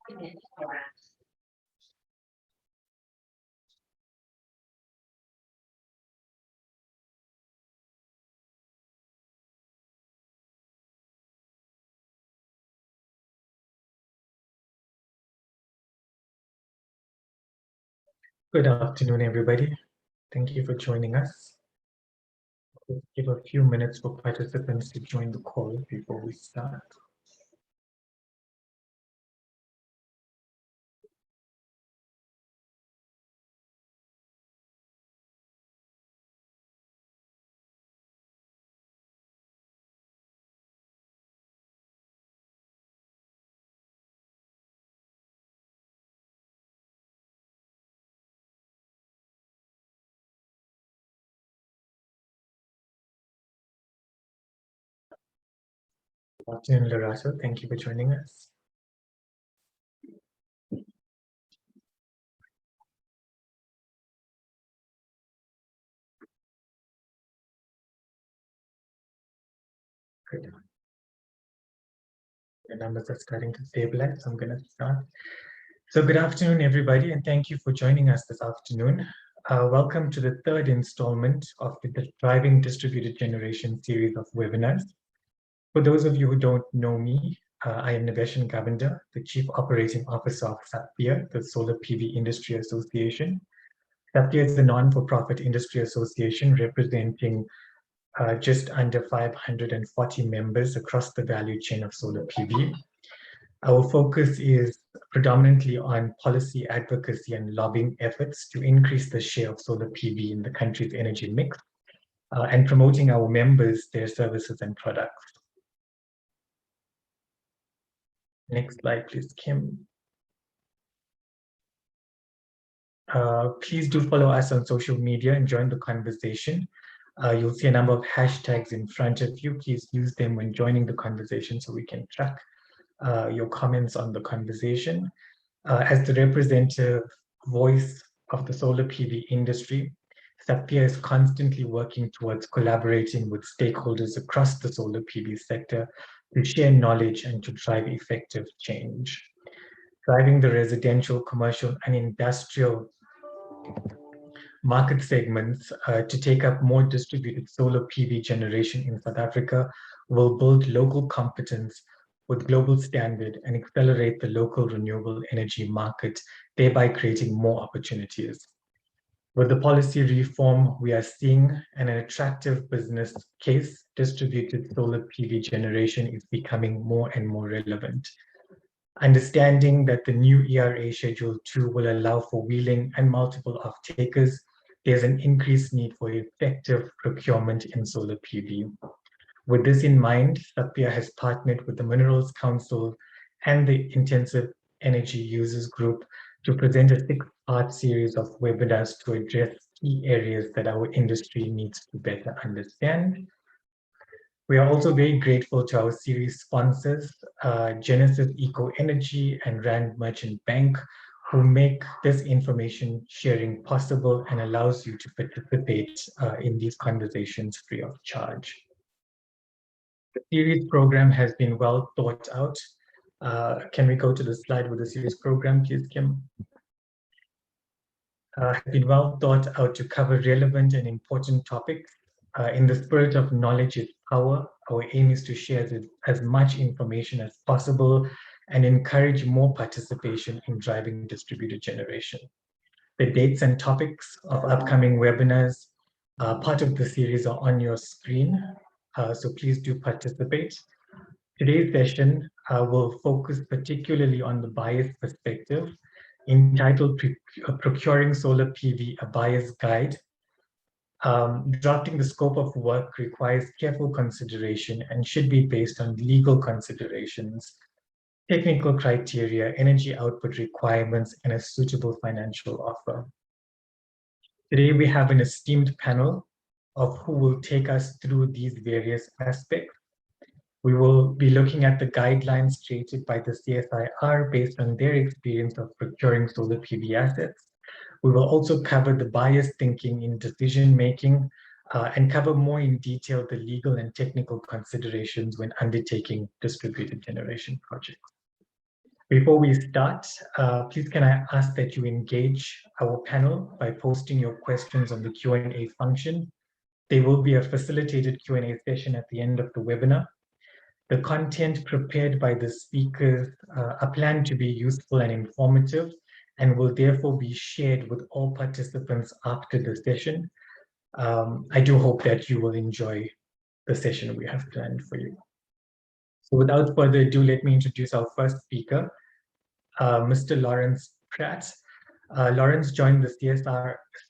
Good afternoon, everybody. Thank you for joining us. We'll give a few minutes for participants to join the call before we start. Good afternoon, Larato. Thank you for joining us. Good. The numbers are starting to stabilize, so I'm going to start. So good afternoon, everybody, and thank you for joining us this afternoon. Welcome to the third installment of the Driving Distributed Generation series of webinars. For those of you who don't know me, I am Naveshan Gavanda, the Chief Operating Officer of SAPIA, the Solar PV Industry Association. SAPIA is a non-for-profit industry association representing just under 540 members across the value chain of solar PV. Our focus is predominantly on policy advocacy and lobbying efforts to increase the share of solar PV in the country's energy mix and promoting our members, their services and products. Next slide, please, Kim. Please do follow us on social media and join the conversation. You'll see a number of hashtags in front of you. Please use them when joining the conversation so we can track your comments on the conversation. As the representative voice of the solar PV industry, SAPIA is constantly working towards collaborating with stakeholders across the solar PV sector to share knowledge and to drive effective change. Driving the residential, commercial, and industrial market segments to take up more distributed solar PV generation in South Africa will build local competence with global standard and accelerate the local renewable energy market, thereby creating more opportunities. With the policy reform we are seeing and an attractive business case, distributed solar PV generation is becoming more and more relevant. Understanding that the new ERA Schedule 2 will allow for wheeling and multiple off-takers, there's an increased need for effective procurement in solar PV. With this in mind, SAPIA has partnered with the Minerals Council and the Intensive Energy Users Group to present a six-part series of webinars to address key areas that our industry needs to better understand. We are also very grateful to our series sponsors, Genesis Eco Energy and Rand Merchant Bank, who make this information sharing possible and allows you to participate in these conversations free of charge. The series program has been well thought out. Can we go to the slide with the series program, please, Kim? Has been well thought out to cover relevant and important topics. In the spirit of knowledge is power, our aim is to share as much information as possible and encourage more participation in driving distributed generation. The dates and topics of upcoming webinars, part of the series, are on your screen, so please do participate. Today's session will focus particularly on the buyer's perspective, entitled Procuring Solar PV, a Buyer's Guide. Drafting the scope of work requires careful consideration and should be based on legal considerations, technical criteria, energy output requirements, and a suitable financial offer. Today, we have an esteemed panel of who will take us through these various aspects. We will be looking at the guidelines created by the CSIR based on their experience of procuring solar PV assets. We will also cover the buyer's thinking in decision-making and cover more in detail the legal and technical considerations when undertaking distributed generation projects. Before we start, please can I ask that you engage our panel by posting your questions on the Q&A function. There will be a facilitated Q&A session at the end of the webinar. The content prepared by the speakers are planned to be useful and informative and will therefore be shared with all participants after the session. I do hope that you will enjoy the session we have planned for you. So without further ado, let me introduce our first speaker, Mr. Lawrence Pratt. Lawrence joined the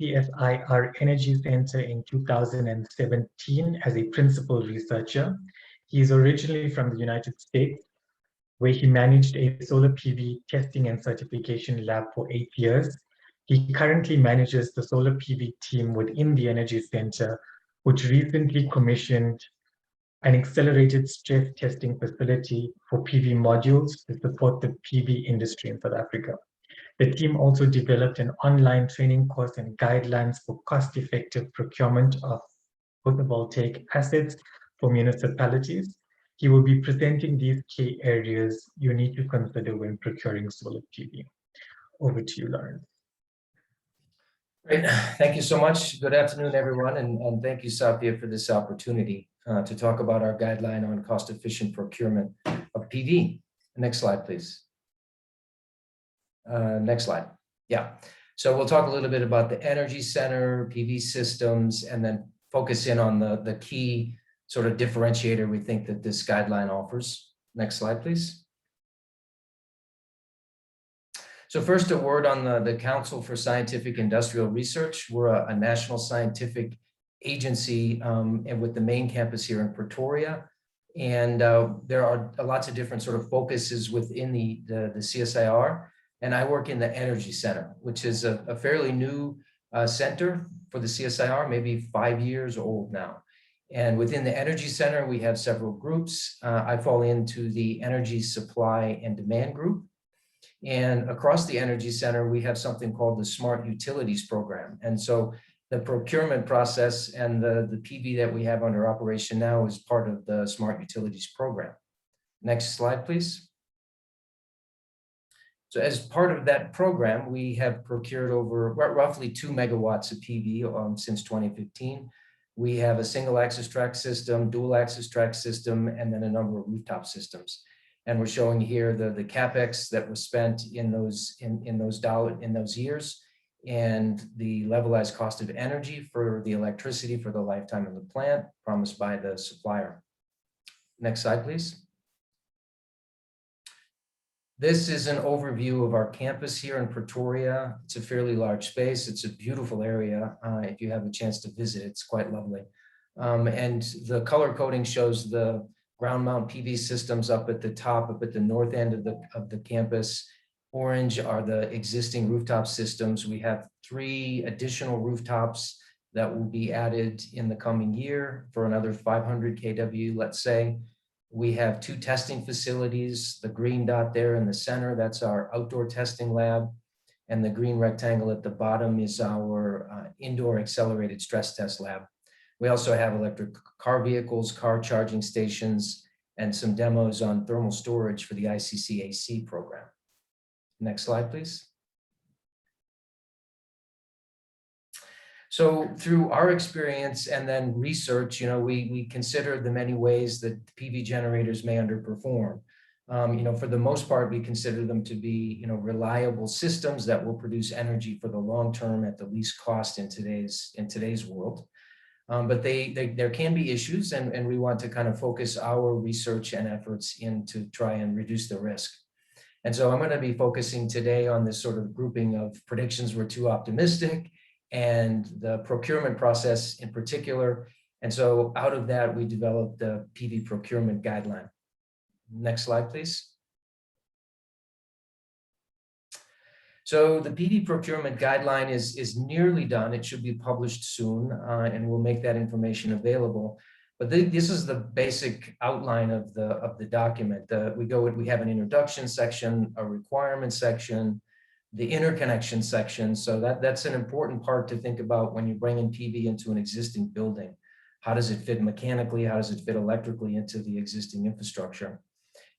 CSIR Energy Center in 2017 as a principal researcher. He is originally from the United States, where he managed a solar PV testing and certification lab for 8 years. He currently manages the solar PV team within the Energy Center, which recently commissioned an accelerated stress testing facility for PV modules to support the PV industry in South Africa. The team also developed an online training course and guidelines for cost-effective procurement of photovoltaic assets for municipalities. He will be presenting these key areas you need to consider when procuring solar PV. Over to you, Lawrence. Great. Thank you so much. Good afternoon, everyone, and thank you, Sapia, for this opportunity to talk about our guideline on cost-efficient procurement of PV. Next slide, please. Next slide. Yeah. So we'll talk a little bit about the Energy Center, PV systems, and then focus in on the key sort of differentiator we think that this guideline offers. Next slide, please. So first, a word on the Council for Scientific Industrial Research. We're a national scientific agency and with the main campus here in Pretoria. And there are lots of different sort of focuses within the CSIR. And I work in the Energy Center, which is a fairly new center for the CSIR, maybe 5 years old now. And within the Energy Center, we have several groups. I fall into the Energy Supply and Demand Group. And across the Energy Center, we have something called the Smart Utilities Program. And so the procurement process and the PV that we have under operation now is part of the Smart Utilities Program. Next slide, please. So as part of that program, we have procured over roughly 2 megawatts of PV since 2015. We have a single axis track system, dual axis track system, and then a number of rooftop systems. And we're showing here the CapEx that was spent in those years, and the levelized cost of energy for the electricity for the lifetime of the plant promised by the supplier. Next slide, please. This is an overview of our campus here in Pretoria. It's a fairly large space. It's a beautiful area. If you have a chance to visit, it's quite lovely. And the color coding shows the ground mount PV systems up at the top, up at the north end of the campus. Orange are the existing rooftop systems. We have 3 additional rooftops that will be added in the coming year for another 500 kW, let's say. We have 2 testing facilities. The green dot there in the center, that's our outdoor testing lab. And the green rectangle at the bottom is our indoor accelerated stress test lab. We also have electric car vehicles, car charging stations, and some demos on thermal storage for the ICC-AC program. Next slide, please. So through our experience and then research, we consider the many ways that PV generators may underperform. For the most part, we consider them to be, reliable systems that will produce energy for the long term at the least cost in today's world. But there can be issues, and we want to kind of focus our research and efforts in to try and reduce the risk. And so I'm going to be focusing today on this sort of grouping of predictions were too optimistic and the procurement process in particular. And so out of that, we developed the PV Procurement Guideline. Next slide, please. So the PV Procurement Guideline is nearly done. It should be published soon, and we'll make that information available. But this is the basic outline of the document. We have an introduction section, a requirement section, the interconnection section. So that's an important part to think about when you bring in PV into an existing building. How does it fit mechanically? How does it fit electrically into the existing infrastructure?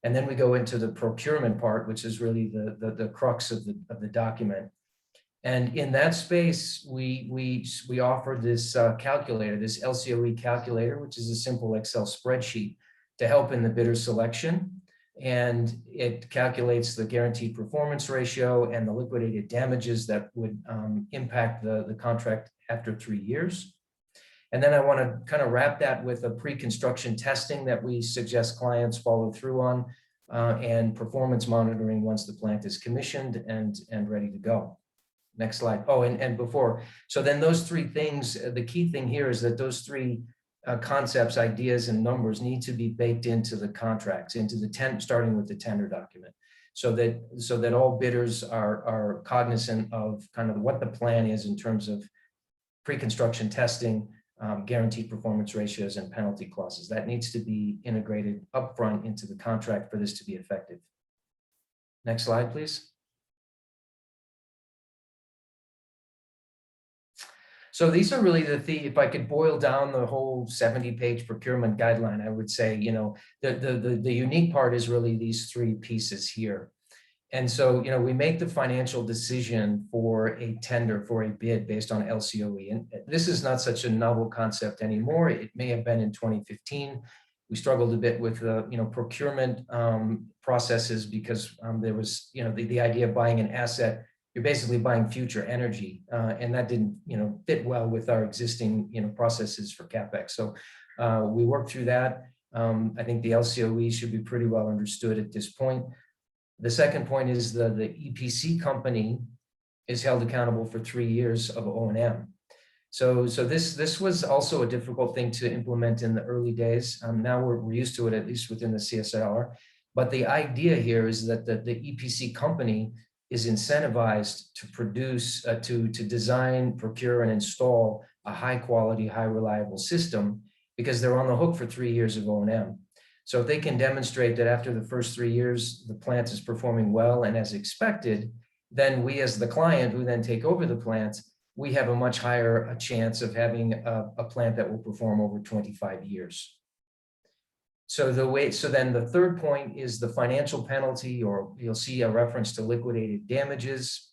And then we go into the procurement part, which is really the crux of the document. And in that space, we offer this calculator, this LCOE calculator, which is a simple Excel spreadsheet to help in the bidder selection. And it calculates the guaranteed performance ratio and the liquidated damages that would impact the contract after 3 years. And then I want to kind of wrap that with a pre-construction testing that we suggest clients follow through on, and performance monitoring once the plant is commissioned and ready to go. Next slide. Oh, and before, so then those three things, the key thing here is that those three concepts, ideas, and numbers need to be baked into the contracts, starting with the tender document, so that all bidders are cognizant of kind of what the plan is in terms of pre-construction testing, guaranteed performance ratios, and penalty clauses. That needs to be integrated upfront into the contract for this to be effective. Next slide, please. So these are really if I could boil down the whole 70-page procurement guideline, I would say, the unique part is really these three pieces here. And so, we make the financial decision for a tender, for a bid based on LCOE. And this is not such a novel concept anymore. It may have been in 2015. We struggled a bit with, procurement processes because there was, the idea of buying an asset. You're basically buying future energy, and that didn't, fit well with our existing, processes for CapEx. So we worked through that. I think the LCOE should be pretty well understood at this point. The second point is the EPC company is held accountable for 3 years of O&M. So this was also a difficult thing to implement in the early days. Now we're used to it, at least within the CSIR. But the idea here is that the EPC company is incentivized to produce, to design, procure, and install a high quality, high reliable system, because they're on the hook for 3 years of O&M. So if they can demonstrate that after the first 3 years, the plant is performing well and as expected, then we as the client who then take over the plant, we have a much higher chance of having a plant that will perform over 25 years. So then the third point is the financial penalty, or you'll see a reference to liquidated damages.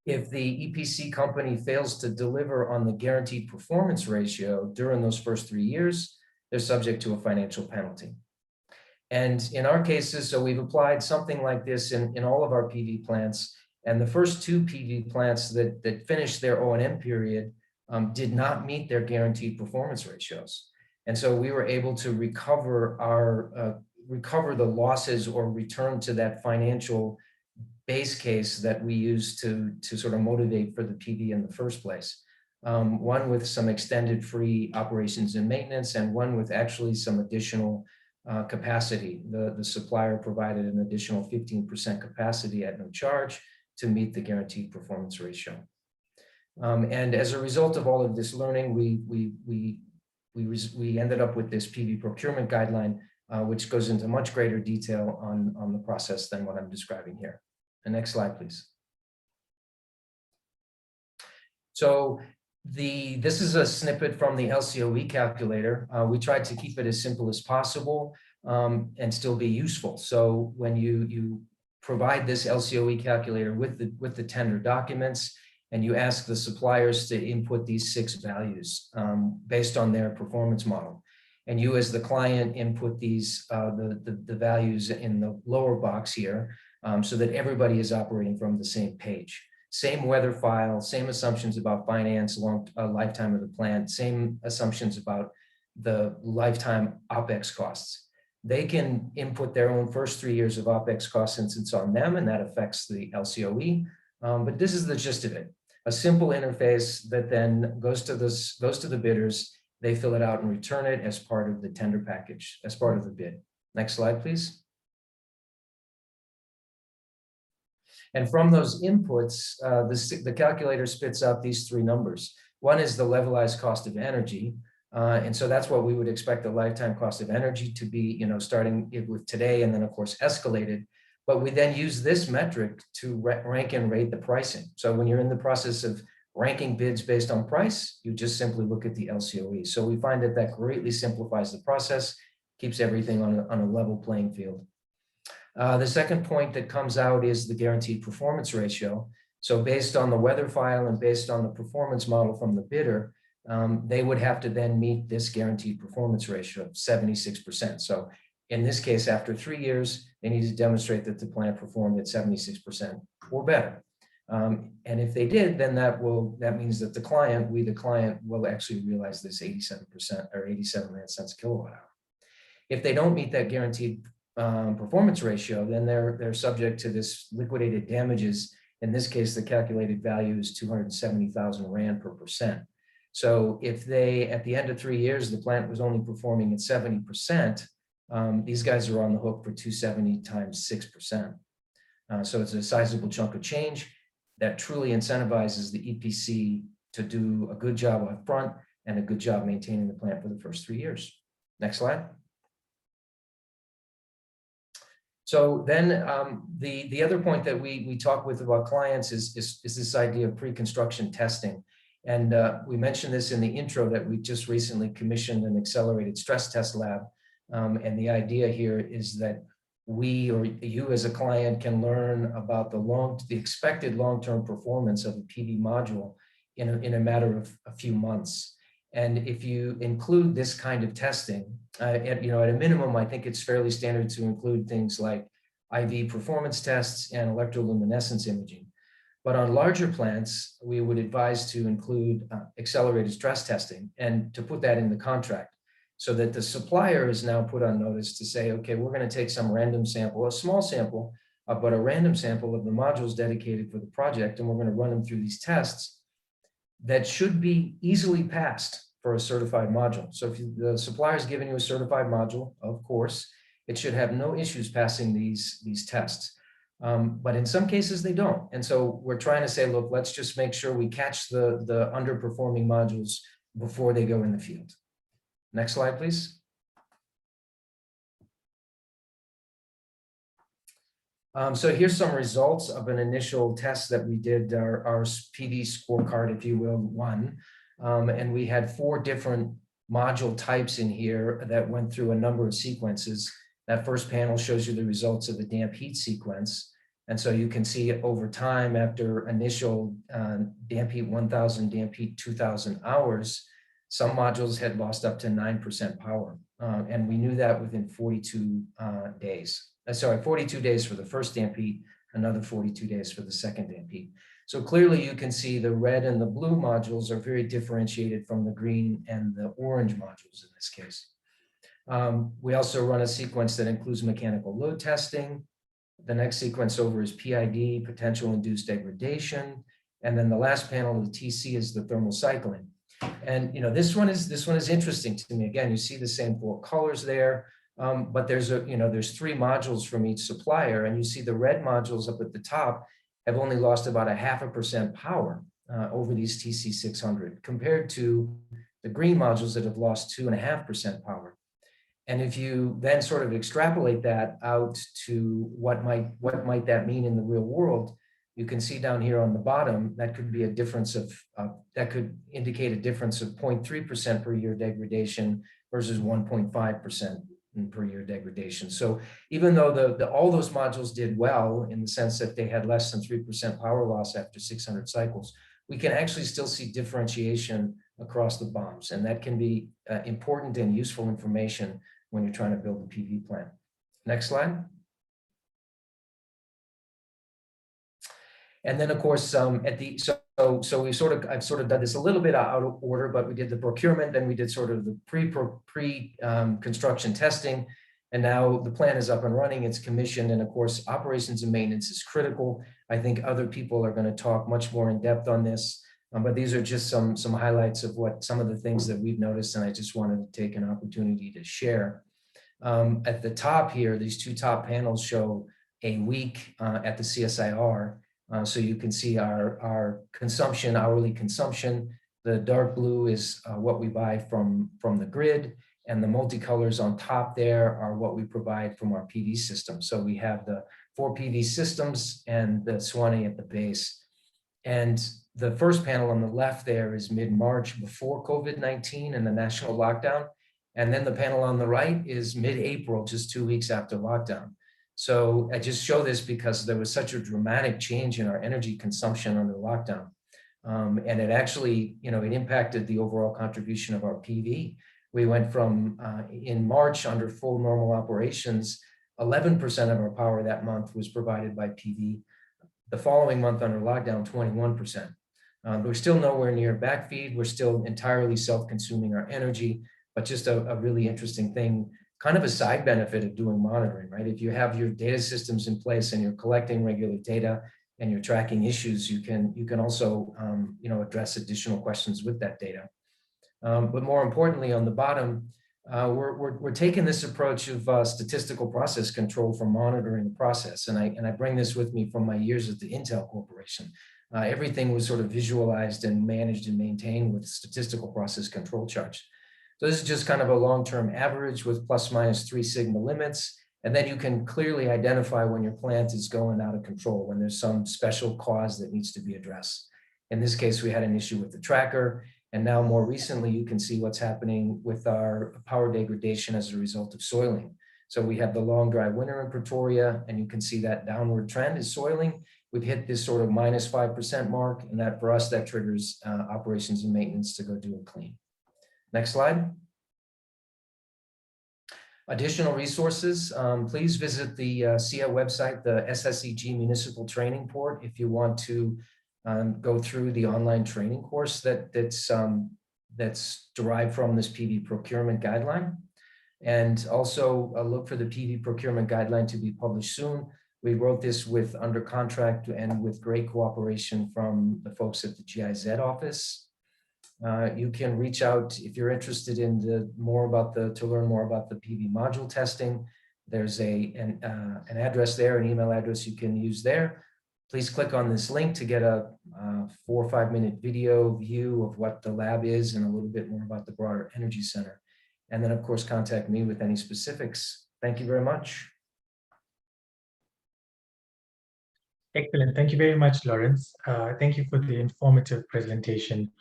If the EPC company fails to deliver on the guaranteed performance ratio during those first 3 years, they're subject to a financial penalty. And in our cases, so we've applied something like this in all of our PV plants, and the first 2 PV plants that finished their O&M period did not meet their guaranteed performance ratios. And so we were able to recover the losses or return to that financial base case that we used to sort of motivate for the PV in the first place. One with some extended free operations and maintenance, and one with actually some additional capacity. The supplier provided an additional 15% capacity at no charge to meet the guaranteed performance ratio. And as a result of all of this learning, we ended up with this PV Procurement Guideline, which goes into much greater detail on the process than what I'm describing here. The next slide, please. So this is a snippet from the LCOE calculator. We tried to keep it as simple as possible and still be useful. So when you provide this LCOE calculator with the tender documents, and you ask the suppliers to input these 6 values based on their performance model. And you as the client input these, the values in the lower box here, so that everybody is operating from the same page. Same weather file, same assumptions about finance, lifetime of the plant, same assumptions about the lifetime OpEx costs. They can input their own first 3 years of OpEx costs since it's on them, and that affects the LCOE. But this is the gist of it. A simple interface that then goes to the bidders. They fill it out and return it as part of the tender package, as part of the bid. Next slide, please. And from those inputs, the calculator spits out these 3 numbers. One is the levelized cost of energy. And so that's what we would expect the lifetime cost of energy to be, starting with today, and then of course escalated. But we then use this metric to rank and rate the pricing. So when you're in the process of ranking bids based on price, you just simply look at the LCOE. So we find that greatly simplifies the process, keeps everything on a level playing field. The second point that comes out is the guaranteed performance ratio. So based on the weather file and based on the performance model from the bidder, they would have to then meet this guaranteed performance ratio of 76%. So in this case, after 3 years, they need to demonstrate that the plant performed at 76% or better. And if they did, then that means that the client will actually realize this 87% or 87 cents a kilowatt hour. If they don't meet that guaranteed performance ratio, then they're subject to this liquidated damages. In this case, the calculated value is 270,000 Rand per percent. So if they, at the end of 3 years, the plant was only performing at 70%, these guys are on the hook for 270 times 6%. So it's a sizable chunk of change that truly incentivizes the EPC to do a good job up front and a good job maintaining the plant for the first 3 years. Next slide. So then the other point that we talk with about clients is this idea of pre-construction testing. And we mentioned this in the intro that we just recently commissioned an accelerated stress test lab. And the idea here is that we or you as a client can learn about the expected long-term performance of a PV module in a matter of a few months. And if you include this kind of testing, at a minimum, I think it's fairly standard to include things like IV performance tests and electroluminescence imaging. But on larger plants, we would advise to include accelerated stress testing and to put that in the contract so that the supplier is now put on notice to say, okay, we're going to take some random sample, a small sample, but a random sample of the modules dedicated for the project, and we're going to run them through these tests that should be easily passed for a certified module. So if the supplier is giving you a certified module, of course, it should have no issues passing these tests. But in some cases they don't. And so we're trying to say, look, let's just make sure we catch the underperforming modules before they go in the field. Next slide, please. So here's some results of an initial test that we did, our PV scorecard, if you will, 1. And we had 4 different module types in here that went through a number of sequences. That first panel shows you the results of the damp heat sequence. And so you can see over time after initial damp heat 1000, damp heat 2000 hours, some modules had lost up to 9% power. And we knew that within 42 days. 42 days for the first damp heat, another 42 days for the second damp heat. So clearly you can see the red and the blue modules are very differentiated from the green and the orange modules in this case. We also run a sequence that includes mechanical load testing. The next sequence over is PID, potential induced degradation. And then the last panel of the TC is the thermal cycling. And this one is interesting to me. Again, you see the same 4 colors there, but there's 3 modules from each supplier, and you see the red modules up at the top have only lost about 0.5% power over these TC600 compared to the green modules that have lost 2.5% power. And if you then sort of extrapolate that out to what might that mean in the real world, you can see down here on the bottom, that could be a difference of, that could indicate a difference of 0.3% per year degradation versus 1.5% per year degradation. So even though all those modules did well in the sense that they had less than 3% power loss after 600 cycles, we can actually still see differentiation across the BOMs. And that can be important and useful information when you're trying to build a PV plant. Next slide. And then of course, so I've sort of done this a little bit out of order, but we did the procurement, then we did sort of the pre-construction testing, and now the plant is up and running, it's commissioned, and of course, operations and maintenance is critical. I think other people are going to talk much more in depth on this, but these are just some highlights of some of the things that we've noticed, and I just wanted to take an opportunity to share. At the top here, these 2 top panels show a week at the CSIR. So you can see our consumption, hourly consumption. The dark blue is what we buy from the grid, and the multicolors on top there are what we provide from our PV system. So we have the 4 PV systems and the Swanee at the base. And the first panel on the left there is mid-March before COVID-19 and the national lockdown. And then the panel on the right is mid-April, just 2 weeks after lockdown. So I just show this because there was such a dramatic change in our energy consumption under lockdown. And it actually, it impacted the overall contribution of our PV. We went from, in March, under full normal operations, 11% of our power that month was provided by PV. The following month under lockdown, 21%. We're still nowhere near backfeed. We're still entirely self-consuming our energy, but just a really interesting thing, kind of a side benefit of doing monitoring, right? If you have your data systems in place and you're collecting regular data and you're tracking issues, you can also address additional questions with that data. But more importantly, on the bottom, we're taking this approach of statistical process control for monitoring the process. And I bring this with me from my years at the Intel Corporation. Everything was sort of visualized and managed and maintained with statistical process control charts. So this is just kind of a long-term average with plus minus 3 sigma limits. And then you can clearly identify when your plant is going out of control, when there's some special cause that needs to be addressed. In this case, we had an issue with the tracker. And now more recently, you can see what's happening with our power degradation as a result of soiling. So we have the long dry winter in Pretoria, and you can see that downward trend is soiling. We've hit this sort of minus 5% mark, and that for us, that triggers operations and maintenance to go do a clean. Next slide. Additional resources, please visit the SIA website, the SSEG Municipal Training Port, if you want to go through the online training course that's derived from this PV Procurement Guideline. And also look for the PV Procurement Guideline to be published soon. We wrote this under contract and with great cooperation from the folks at the GIZ office. You can reach out if you're interested in to learn more about the PV module testing. There's an address there, an email address you can use there. Please click on this link to get a 4 or 5 minute video view of what the lab is and a little bit more about the broader Energy Center. And then of course, contact me with any specifics. Thank you very much. Excellent. Thank you very much, Lawrence. Thank you for the informative presentation.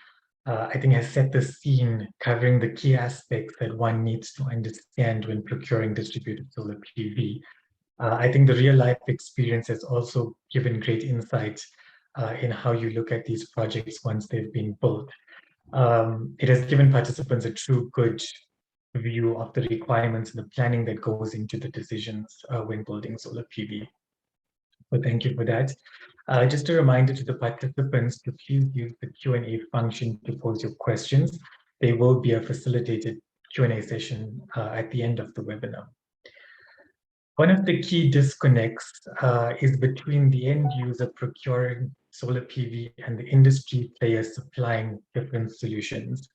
I think has set the scene, covering the key aspects that one needs to understand when procuring distributed solar PV. I think the real life experience has also given great insight in how you look at these projects once they've been built. It has given participants a true good view of the requirements and the planning that goes into the decisions when building solar PV. So thank you for that. Just a reminder to the participants to please use the Q&A function to pose your questions. There will be a facilitated Q&A session at the end of the webinar. One of the key disconnects is between the end user procuring solar PV and the industry players supplying different solutions.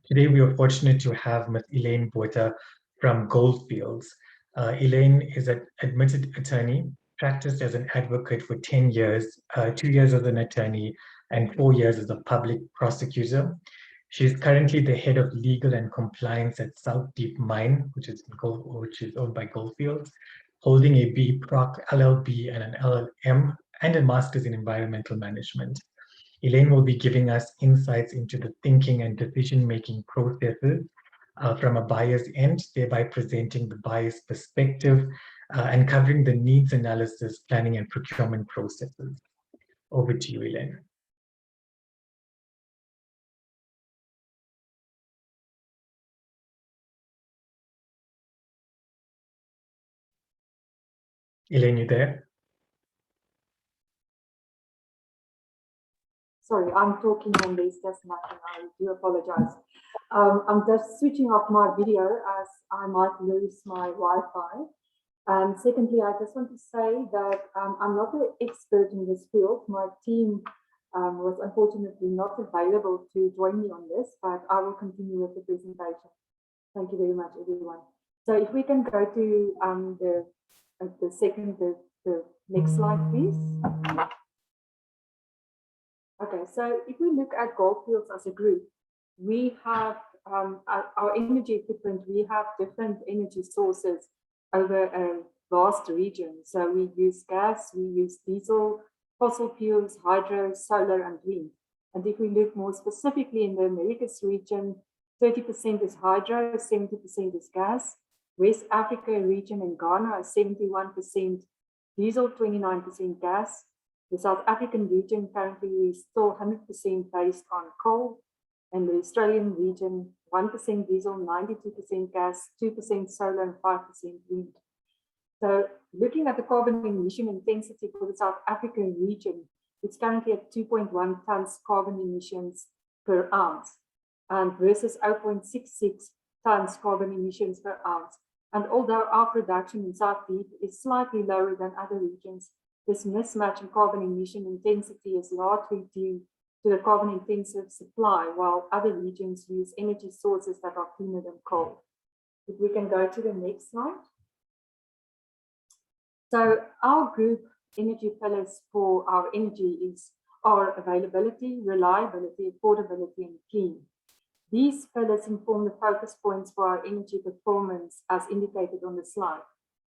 Today, we are fortunate to have Ms. Elaine Botha from Goldfields. Elaine is an admitted attorney, practiced as an advocate for 10 years, 2 years as an attorney, and 4 years as a public prosecutor. She is currently the head of legal and compliance at South Deep Mine, which is owned by Goldfields, holding a B Proc LLB and an LLM, and a master's in environmental management. Elaine will be giving us insights into the thinking and decision-making processes from a buyer's end, thereby presenting the buyer's perspective and covering the needs analysis, planning, and procurement processes. Over to you, Elaine. Elaine, you there? Sorry, I'm talking and there's just nothing. I do apologize. I'm just switching off my video as I might lose my Wi-Fi. And secondly, I just want to say that I'm not an expert in this field. My team was unfortunately not available to join me on this, but I will continue with the presentation. Thank you very much, everyone. So if we can go to the next slide, please. Okay, so if we look at Goldfields as a group, we have our energy footprint, we have different energy sources over a vast region. So we use gas, we use diesel, fossil fuels, hydro, solar, and wind. And if we look more specifically in the Americas region, 30% is hydro, 70% is gas. West Africa region and Ghana is 71% diesel, 29% gas. The South African region currently is still 100% based on coal, and the Australian region 1% diesel, 92% gas, 2% solar, and 5% wind. So looking at the carbon emission intensity for the South African region, it's currently at 2.1 tons carbon emissions per ounce, and versus 0.66 tons carbon emissions per ounce. And although our production in South Deep is slightly lower than other regions, this mismatch in carbon emission intensity is largely due to the carbon intensive supply, while other regions use energy sources that are cleaner than coal. If we can go to the next slide. So our group energy pillars for our energy are availability, reliability, affordability, and clean. These pillars inform the focus points for our energy performance as indicated on the slide.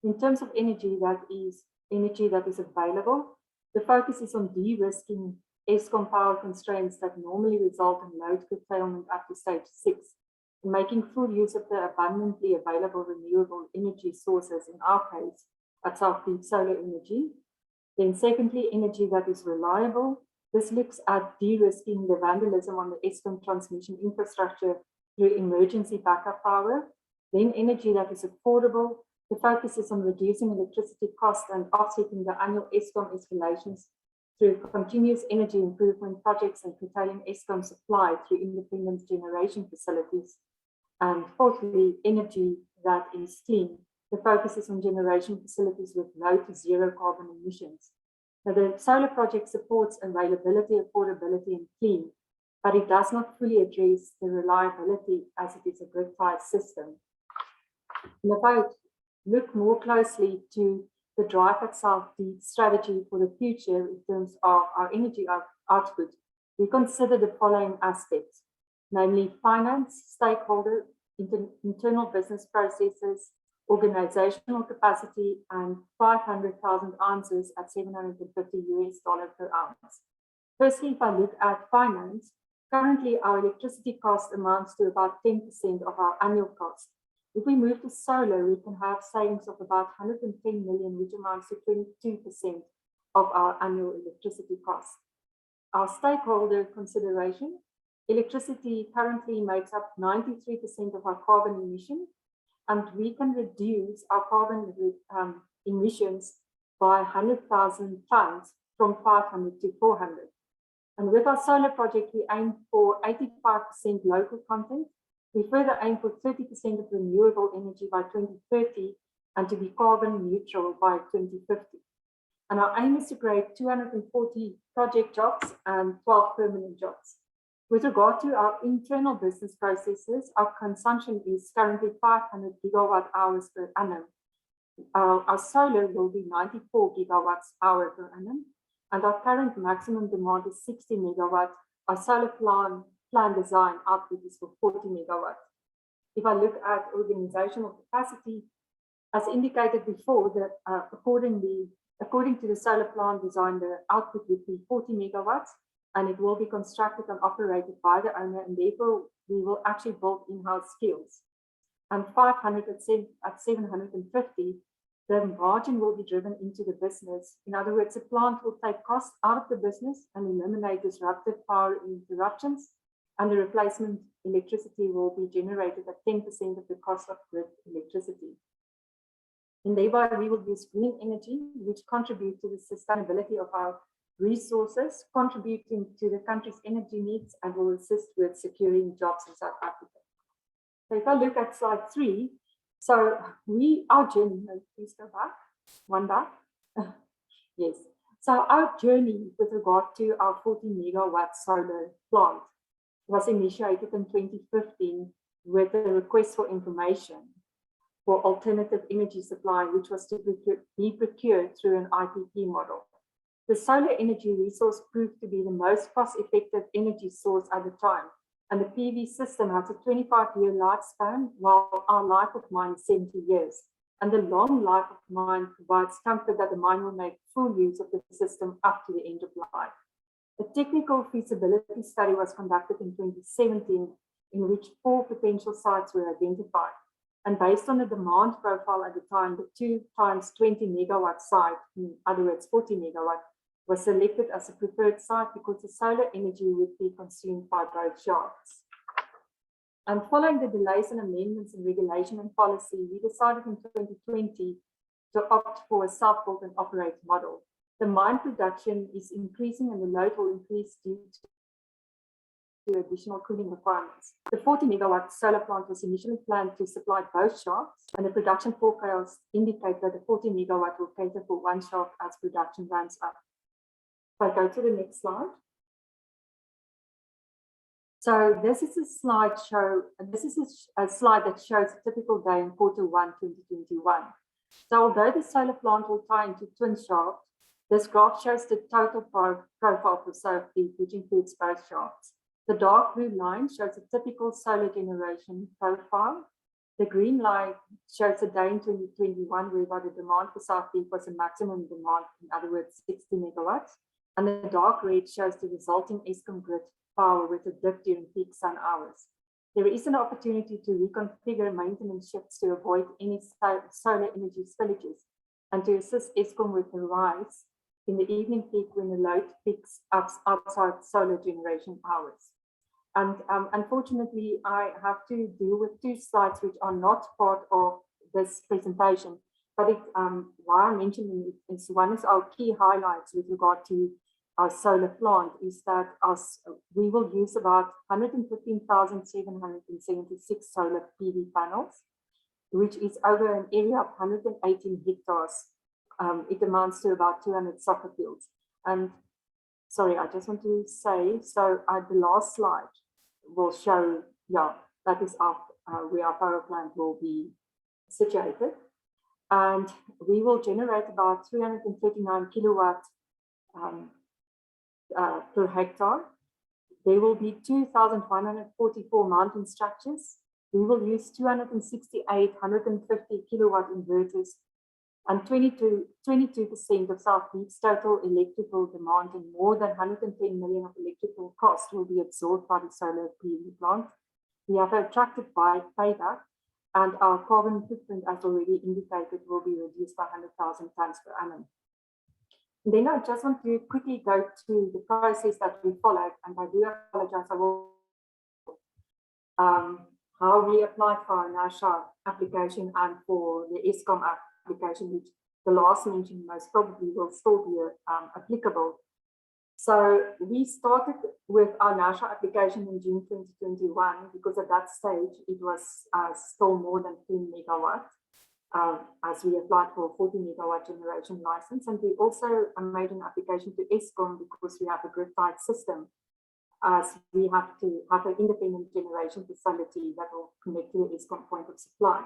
In terms of energy that is available, the focus is on de-risking Eskom power constraints that normally result in load curtailment up to stage 6, and making full use of the abundantly available renewable energy sources, in our case, at South Deep solar energy. Then secondly, energy that is reliable. This looks at de-risking the vandalism on the Eskom transmission infrastructure through emergency backup power. Then energy that is affordable. The focus is on reducing electricity costs and offsetting the annual Eskom escalations through continuous energy improvement projects and curtailing Eskom supply through independent generation facilities. And fourthly, energy that is clean. The focus is on generation facilities with low to zero carbon emissions. Now, the solar project supports availability, affordability, and clean, but it does not fully address the reliability as it is a grid-tied system. And if I look more closely to the Drive at South Deep strategy for the future in terms of our energy output, we consider the following aspects, namely finance, stakeholder, internal business processes, organizational capacity, and 500,000 ounces at $750 per ounce. Firstly, if I look at finance, currently our electricity cost amounts to about 10% of our annual cost. If we move to solar, we can have savings of about 110 million, which amounts to 22% of our annual electricity cost. Our stakeholder consideration, electricity currently makes up 93% of our carbon emission, and we can reduce our carbon emissions by 100,000 tons from 500 to 400. And with our solar project, we aim for 85% local content. We further aim for 30% of renewable energy by 2030 and to be carbon neutral by 2050. And our aim is to create 240 project jobs and 12 permanent jobs. With regard to our internal business processes, our consumption is currently 500 gigawatt hours per annum. Our solar will be 94 gigawatts hour per annum, and our current maximum demand is 60 megawatts. Our solar plan design output is for 40 megawatts. If I look at organizational capacity, as indicated before, that according to the solar plan design, the output would be 40 megawatts, and it will be constructed and operated by the owner, and therefore we will actually build in-house skills. And 500 at 750, the margin will be driven into the business. In other words, the plant will take costs out of the business and eliminate disruptive power interruptions, and the replacement electricity will be generated at 10% of the cost of grid electricity. And thereby we will use green energy, which contributes to the sustainability of our resources, contributing to the country's energy needs, and will assist with securing jobs in South Africa. So if I look at slide 3, so our journey, please go back, one back. Yes. So our journey with regard to our 40 megawatt solar plant was initiated in 2015 with a request for information for alternative energy supply, which was to be procured through an IPP model. The solar energy resource proved to be the most cost-effective energy source at the time, and the PV system has a 25-year lifespan, while our life of mine is 70 years. And the long life of mine provides comfort that the mine will make full use of the system up to the end of life. A technical feasibility study was conducted in 2017, in which 4 potential sites were identified. And based on the demand profile at the time, the 2 times 20 megawatt site, in other words, 40 megawatt, was selected as a preferred site because the solar energy would be consumed by both shafts. And following the delays and amendments in regulation and policy, we decided in 2020 to opt for a self-build and operate model. The mine production is increasing and the load will increase due to additional cooling requirements. The 40 megawatt solar plant was initially planned to supply both shafts, and the production forecasts indicate that the 40 megawatt will cater for one shaft as production ramps up. If I go to the next slide. So this is a slide that shows a typical day in Q1 2021. So although the solar plant will tie into twin shafts, this graph shows the total profile for solar fleet, which includes both shafts. The dark blue line shows a typical solar generation profile. The green line shows a day in 2021 whereby the demand for solar fleet was a maximum demand, in other words, 60 megawatts. And the dark red shows the resulting Eskom grid power with a dip during peak sun hours. There is an opportunity to reconfigure maintenance shifts to avoid any solar energy spillages and to assist Eskom with the rise in the evening peak when the load picks up outside solar generation hours. And unfortunately, I have to deal with 2 slides which are not part of this presentation, but why I'm mentioning it is one is our key highlights with regard to our solar plant is that we will use about 115,776 solar PV panels, which is over an area of 118 hectares. It amounts to about 200 soccer fields. And sorry, I just want to say, so the last slide will show, that is where our power plant will be situated. And we will generate about 339 kilowatt per hectare. There will be 2,144 mountain structures. We will use 268 150 kilowatt inverters, and 22% of South Deep's total electrical demand and more than 110 million of electrical cost will be absorbed by the solar PV plant. We have an attractive payback, and our carbon footprint, as already indicated, will be reduced by 100,000 tons per annum. And then I just want to quickly go to the process that we followed, and I do apologize, I will how we applied for our NASHA application and for the Eskom application, which the last mentioned most probably will still be applicable. So we started with our NASHA application in June 2021 because at that stage it was still more than 10 megawatt as we applied for a 40 megawatt generation license. And we also made an application to Eskom because we have a grid-tied system, as we have to have an independent generation facility that will connect to the Eskom point of supply.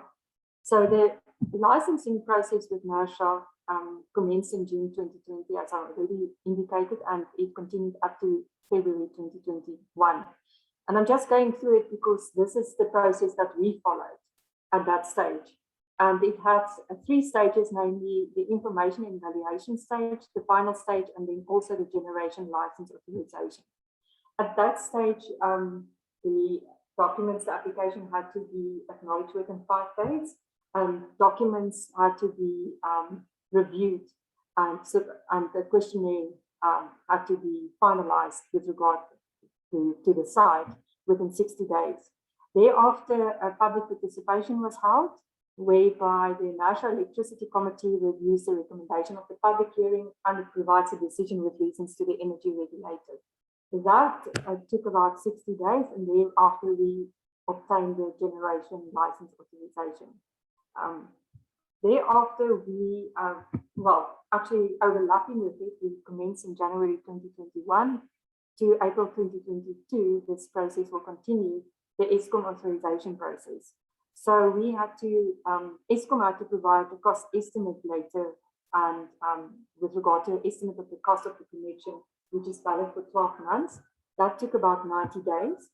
So the licensing process with NASHA commenced in June 2020, as I already indicated, and it continued up to February 2021. And I'm just going through it because this is the process that we followed at that stage. And it had 3 stages, namely the information and evaluation stage, the final stage, and then also the generation license authorization. At that stage, the documents, the application had to be acknowledged within 5 days, and documents had to be reviewed, and the questionnaire had to be finalized with regard to the site within 60 days. Thereafter, a public participation was held, whereby the National Electricity Committee reviews the recommendation of the public hearing and it provides a decision with reasons to the energy regulator. That took about 60 days, and thereafter we obtained the generation license authorization. Thereafter we, actually overlapping with it, we commenced in January 2021 to April 2022. This process will continue, the Eskom authorization process. So we had to, Eskom had to provide a cost estimate later, and with regard to estimate of the cost of the connection, which is valid for 12 months. That took about 90 days.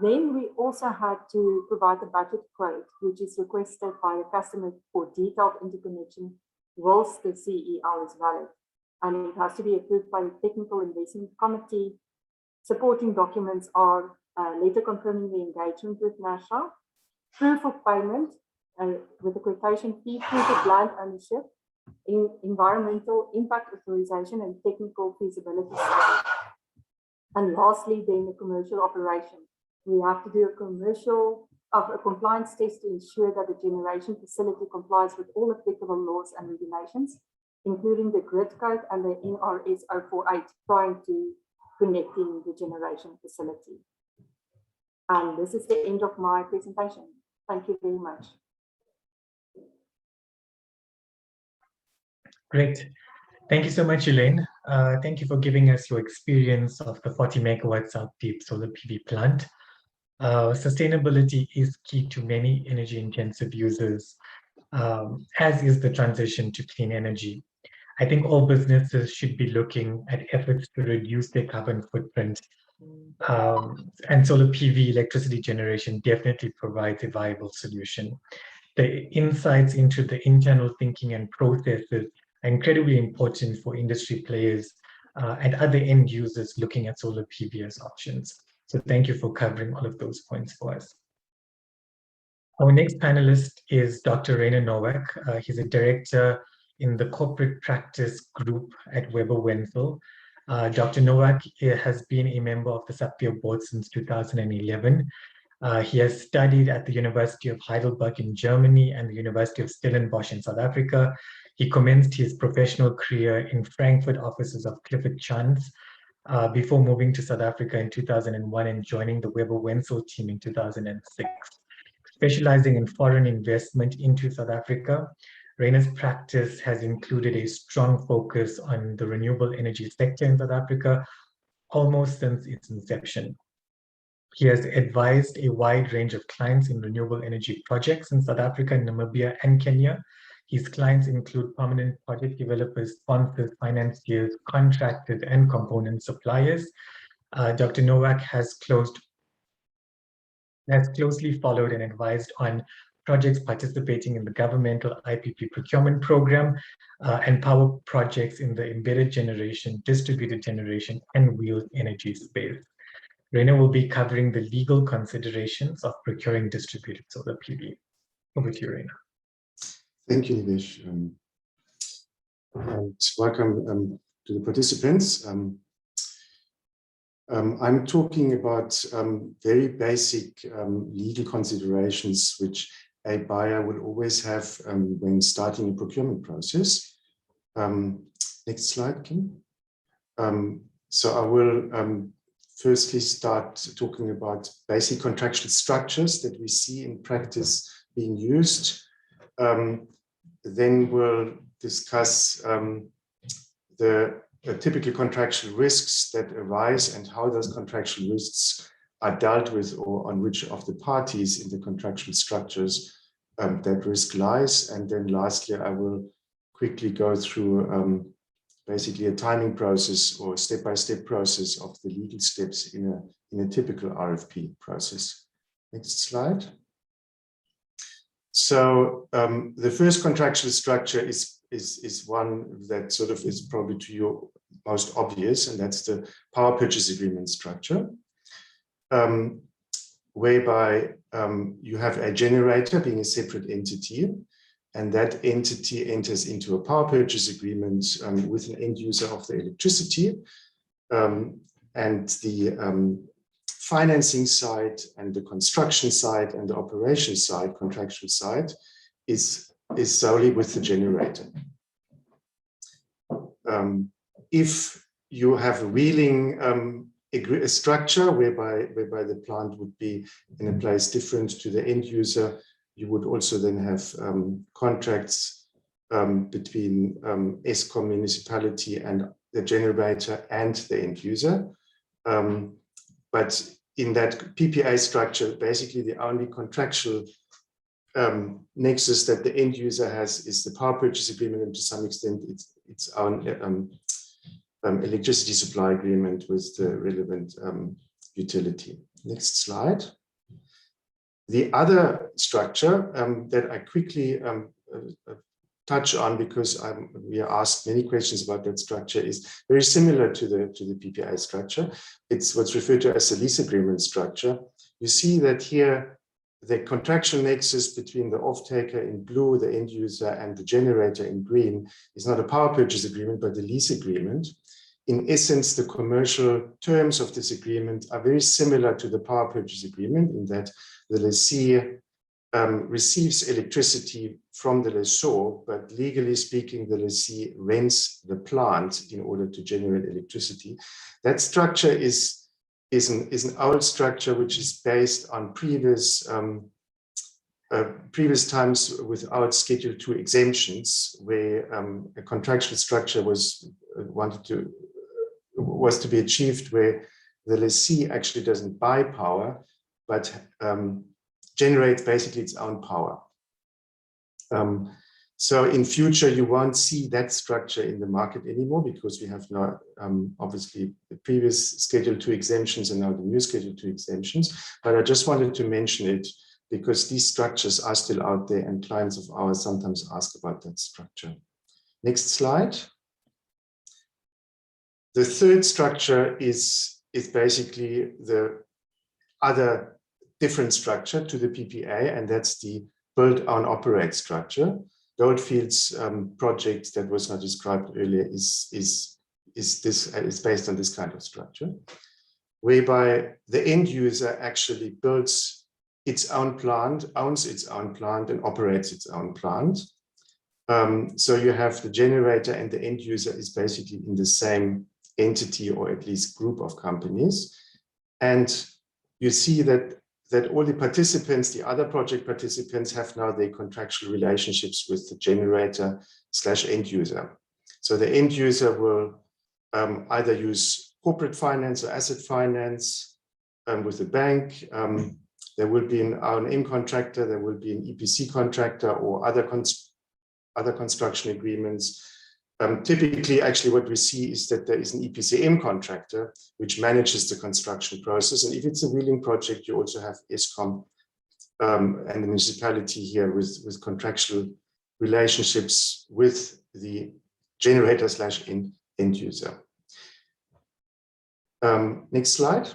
Then we also had to provide a budget quote, which is requested by a customer for detailed interconnection whilst the CER is valid. And it has to be approved by the Technical Investment Committee. Supporting documents are letter confirming the engagement with NASA, proof of payment with a quotation fee, proof of land ownership, environmental impact authorization, and technical feasibility study. And lastly, then the commercial operation. We have to do a compliance test to ensure that the generation facility complies with all applicable laws and regulations, including the grid code and the NRS 048 prior to connecting the generation facility. And this is the end of my presentation. Thank you very much. Great. Thank you so much, Elaine. Thank you for giving us your experience of the 40 megawatt South Deep solar PV plant. Sustainability is key to many energy intensive users, as is the transition to clean energy. I think all businesses should be looking at efforts to reduce their carbon footprint. And solar PV electricity generation definitely provides a viable solution. The insights into the internal thinking and processes are incredibly important for industry players and other end users looking at solar PV as options. So thank you for covering all of those points for us. Our next panelist is Dr. Rainer Nowak. He's a director in the corporate practice group at Weber Wenzel. Dr. Nowak has been a member of the SAPIO board since 2011. He has studied at the University of Heidelberg in Germany and the University of Stellenbosch in South Africa. He commenced his professional career in Frankfurt offices of Clifford Chance before moving to South Africa in 2001 and joining the Weber Wenzel team in 2006. Specializing in foreign investment into South Africa, Rainer's practice has included a strong focus on the renewable energy sector in South Africa almost since its inception. He has advised a wide range of clients in renewable energy projects in South Africa, Namibia, and Kenya. His clients include permanent project developers, sponsors, financiers, contractors, and component suppliers. Dr. Nowak has closely followed and advised on projects participating in the governmental IPP procurement program and power projects in the embedded generation, distributed generation, and wheeled energy space. Rainer will be covering the legal considerations of procuring distributed solar PV. Over to you, Rainer. Thank you, Nivesh. And welcome to the participants. I'm talking about very basic legal considerations which a buyer will always have when starting a procurement process. Next slide, Kim. So I will firstly start talking about basic contractual structures that we see in practice being used. Then we'll discuss the typical contractual risks that arise and how those contractual risks are dealt with or on which of the parties in the contractual structures that risk lies. And then lastly, I will quickly go through basically a timing process or step-by-step process of the legal steps in a typical RFP process. Next slide. So the first contractual structure is one that sort of is probably to you most obvious, and that's the power purchase agreement structure, whereby you have a generator being a separate entity, and that entity enters into a power purchase agreement with an end user of the electricity, and the financing side and the construction side and the operation side, contractual side, is solely with the generator. If you have a wheeling a structure whereby the plant would be in a place different to the end user, you would also then have contracts between ESCOM municipality and the generator and the end user. But in that PPA structure, basically the only contractual nexus that the end user has is the power purchase agreement, and to some extent its own electricity supply agreement with the relevant utility. Next slide. The other structure that I quickly touch on, because we are asked many questions about that structure, is very similar to the PPA structure. It's what's referred to as the lease agreement structure. You see that here the contractual nexus between the off-taker in blue, the end user, and the generator in green is not a power purchase agreement, but a lease agreement. In essence, the commercial terms of this agreement are very similar to the power purchase agreement, in that the lessee receives electricity from the lessor, but legally speaking, the lessee rents the plant in order to generate electricity. That structure is an old structure which is based on previous times without Schedule 2 exemptions, where a contractual structure was to be achieved, where the lessee actually doesn't buy power, but generates basically its own power. So in future, you won't see that structure in the market anymore, because we have now obviously the previous Schedule 2 exemptions and now the new Schedule 2 exemptions. But I just wanted to mention it because these structures are still out there, and clients of ours sometimes ask about that structure. Next slide. The third structure is basically the other different structure to the PPA, and that's the build own operate structure. Goldfields project that was not described earlier is based on this kind of structure, whereby the end user actually builds its own plant, owns its own plant, and operates its own plant. So you have the generator and the end user is basically in the same entity, or at least group of companies. And you see that all the participants, the other project participants, have now their contractual relationships with the generator / end user. So the end user will either use corporate finance or asset finance with the bank. There will be an R&M contractor, there will be an EPC contractor, or other construction agreements. Typically, actually, what we see is that there is an EPCM contractor which manages the construction process. And if it's a wheeling project, you also have ESCOM and the municipality here with contractual relationships with the generator / end user. Next slide.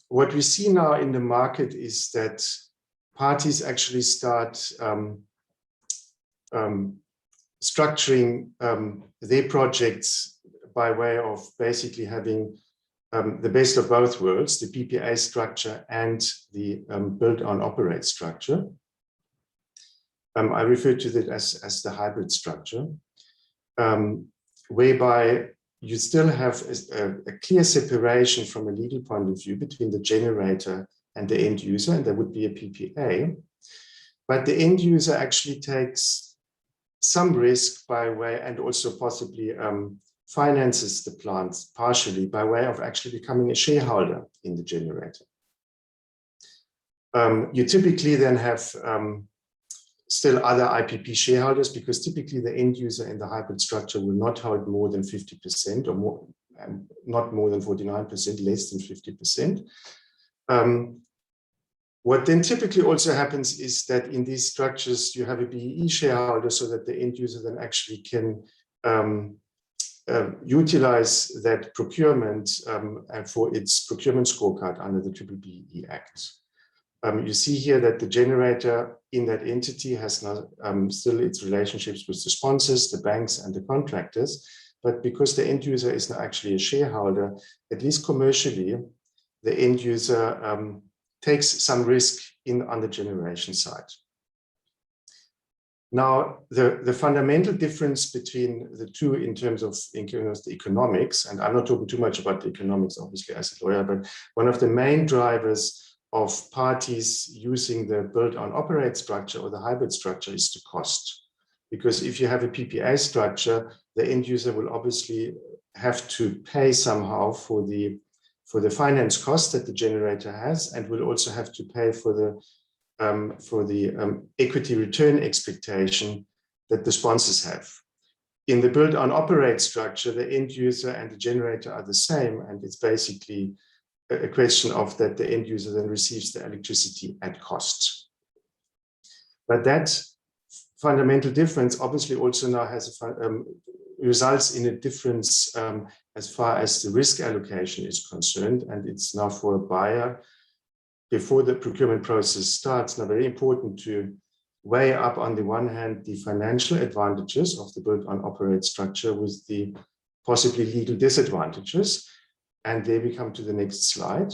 What we see now in the market is that parties actually start structuring their projects by way of basically having the best of both worlds, the PPA structure and the build on operate structure. I refer to that as the hybrid structure, whereby you still have a clear separation from a legal point of view between the generator and the end user, and there would be a PPA. But the end user actually takes some risk by way, and also possibly finances the plants partially by way of actually becoming a shareholder in the generator. You typically then have still other IPP shareholders, because typically the end user in the hybrid structure will not hold more than 50% or more, not more than 49%, less than 50%. What then typically also happens is that in these structures, you have a BEE shareholder, so that the end user then actually can utilize that procurement and for its procurement scorecard under the BBBE Act. You see here that the generator in that entity has now still its relationships with the sponsors, the banks, and the contractors. But because the end user is now actually a shareholder, at least commercially, the end user takes some risk on the generation side. Now, the fundamental difference between the two in terms of the economics, and I'm not talking too much about the economics, obviously, as a lawyer, but one of the main drivers of parties using the build on operate structure or the hybrid structure is the cost. Because if you have a PPA structure, the end user will obviously have to pay somehow for the finance cost that the generator has, and will also have to pay for the equity return expectation that the sponsors have. In the build on operate structure, the end user and the generator are the same, and it's basically a question of that the end user then receives the electricity at cost. But that fundamental difference obviously also now has results in a difference as far as the risk allocation is concerned, and it's now for a buyer before the procurement process starts. Now, very important to weigh up on the one hand the financial advantages of the build on operate structure with the possibly legal disadvantages, and there we come to the next slide.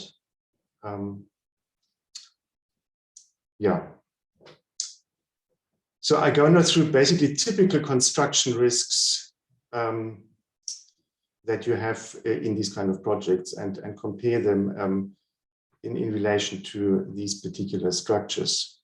So I go now through basically typical construction risks that you have in these kind of projects and compare them in relation to these particular structures.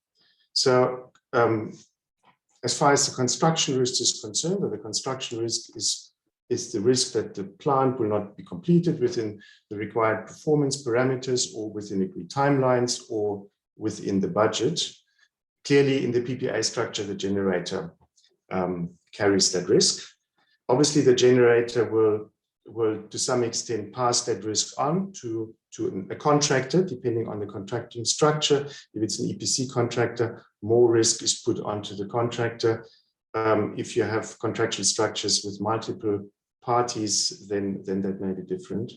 So as far as the construction risk is concerned, the construction risk is the risk that the plant will not be completed within the required performance parameters or within agreed timelines or within the budget. Clearly, in the PPA structure, the generator carries that risk. Obviously, the generator will to some extent pass that risk on to a contractor, depending on the contracting structure. If it's an EPC contractor, more risk is put onto the contractor. If you have contractual structures with multiple parties, then that may be different.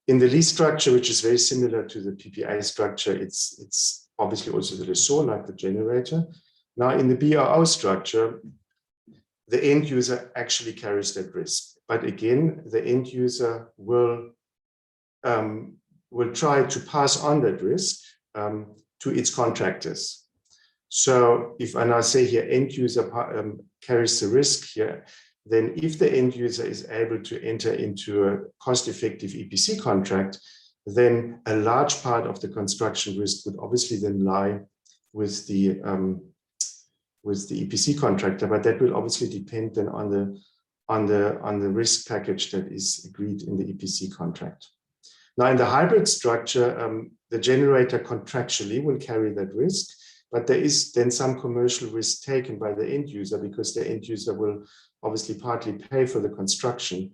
In the lease structure, which is very similar to the PPA structure, it's obviously also the lessor, like the generator. Now, in the BRO structure, the end user actually carries that risk. But again, the end user will try to pass on that risk to its contractors. So if I now say here, end user carries the risk here, then if the end user is able to enter into a cost-effective EPC contract, then a large part of the construction risk would obviously then lie with the EPC contractor, but that will obviously depend then on the risk package that is agreed in the EPC contract. Now, in the hybrid structure, the generator contractually will carry that risk, but there is then some commercial risk taken by the end user, because the end user will obviously partly pay for the construction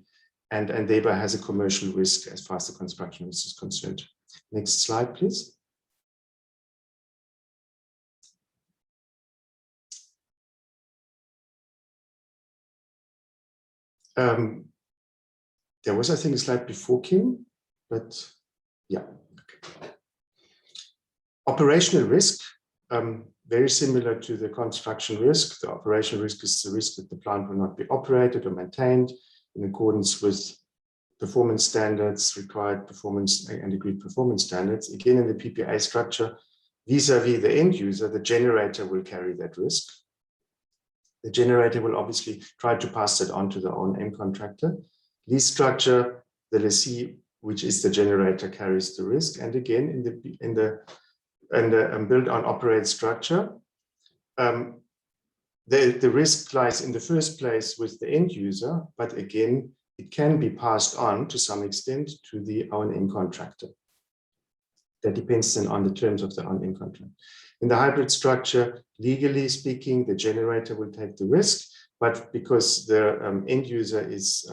and thereby has a commercial risk as far as the construction risk is concerned. Next slide, please. There was, I think, a slide before Kim, but yeah. Okay. Operational risk, very similar to the construction risk. The operational risk is the risk that the plant will not be operated or maintained in accordance with performance standards, required performance and agreed performance standards. Again, in the PPA structure, vis-a-vis the end user, the generator will carry that risk. The generator will obviously try to pass that on to the own end contractor. Lease structure, the lessee, which is the generator, carries the risk. And again, in the build on operate structure, the risk lies in the first place with the end user, but again, it can be passed on to some extent to the own end contractor. That depends then on the terms of the own end contract. In the hybrid structure, legally speaking, the generator will take the risk, but because the end user is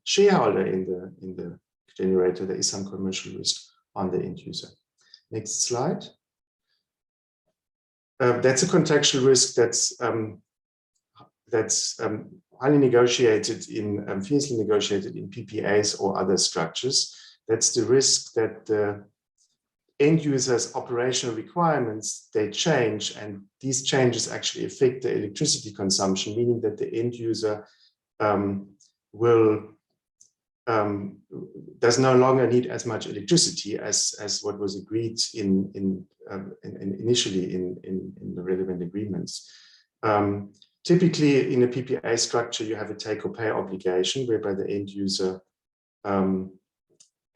shareholder in the generator, there is some commercial risk on the end user. Next slide. That's a contextual risk that's highly negotiated fiercely negotiated in PPAs or other structures. That's the risk that the end users' operational requirements, they change, and these changes actually affect the electricity consumption, meaning that the end user does no longer need as much electricity as what was agreed initially in the relevant agreements. Typically, in a PPA structure, you have a take or pay obligation whereby the end user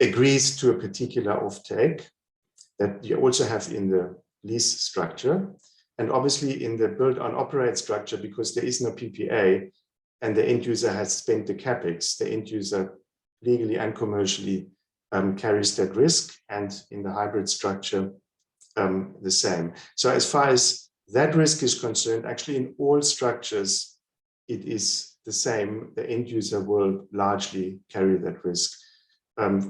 agrees to a particular offtake that you also have in the lease structure. And obviously in the build on operate structure, because there is no PPA and the end user has spent the capex, the end user legally and commercially carries that risk. And in the hybrid structure, the same. So as far as that risk is concerned, actually in all structures, it is the same. The end user will largely carry that risk.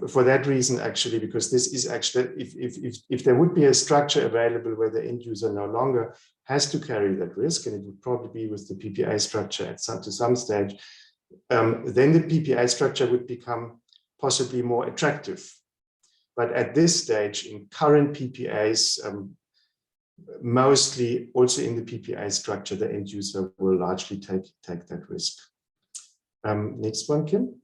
For that reason, actually, because this is actually, if there would be a structure available where the end user no longer has to carry that risk, and it would probably be with the PPA structure to some stage, then the PPA structure would become possibly more attractive. But at this stage, in current PPAs, mostly also in the PPA structure, the end user will largely take that risk. Next one, Kim.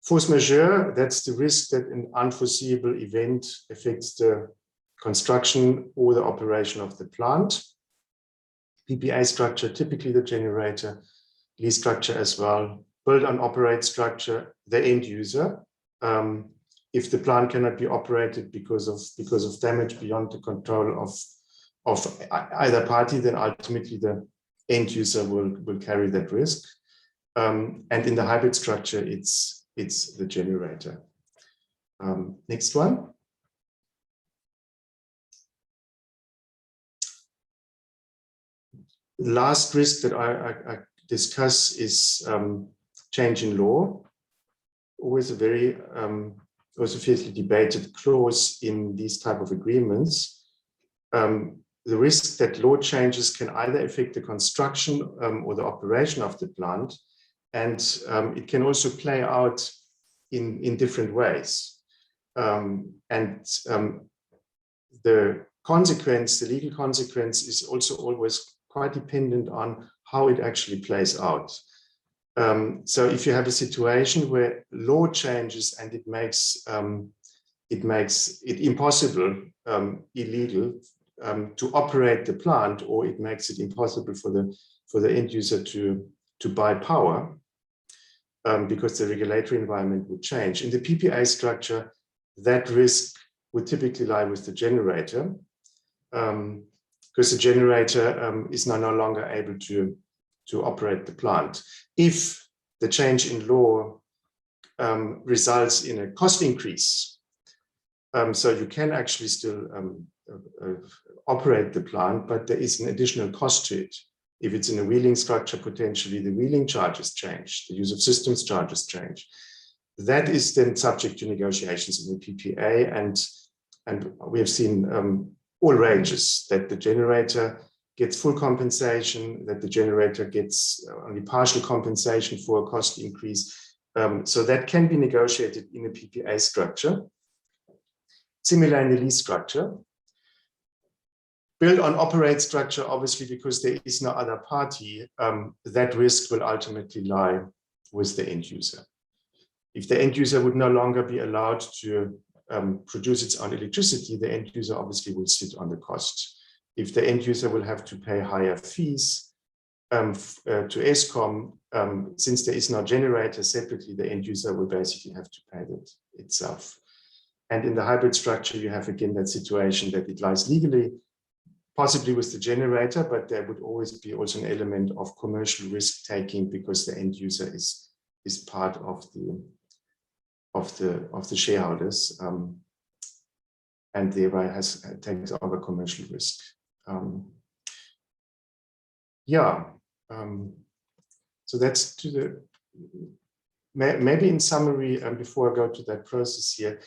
Force majeure, that's the risk that an unforeseeable event affects the construction or the operation of the plant. PPA structure, typically the generator, lease structure as well, build and operate structure, the end user. If the plant cannot be operated because of damage beyond the control of either party, then ultimately the end user will carry that risk. And in the hybrid structure, it's the generator. Next one. Last risk that I discuss is change in law. Always a very also fiercely debated clause in these type of agreements. The risk that law changes can either affect the construction or the operation of the plant, and it can also play out in different ways. The consequence, the legal consequence, is also always quite dependent on how it actually plays out. So if you have a situation where law changes and it makes it impossible, illegal, to operate the plant, or it makes it impossible for the end user to buy power, because the regulatory environment would change. In the PPA structure, that risk would typically lie with the generator, because the generator is now no longer able to operate the plant. If the change in law results in a cost increase, so you can actually still operate the plant, but there is an additional cost to it. If it's in a wheeling structure, potentially the wheeling charges change, the use of systems charges change. That is then subject to negotiations in the PPA, and we have seen all ranges, that the generator gets full compensation, that the generator gets only partial compensation for a cost increase. So that can be negotiated in a PPA structure. Similar in the lease structure. Build on operate structure, obviously, because there is no other party, that risk will ultimately lie with the end user. If the end user would no longer be allowed to produce its own electricity, the end user obviously will sit on the cost. If the end user will have to pay higher fees to ESCOM, since there is no generator separately, the end user will basically have to pay that itself. And in the hybrid structure, you have again that situation that it lies legally, possibly with the generator, but there would always be also an element of commercial risk taking, because the end user is part of the shareholders, and thereby takes over commercial risk. So that's to the, maybe in summary, before I go to that process here,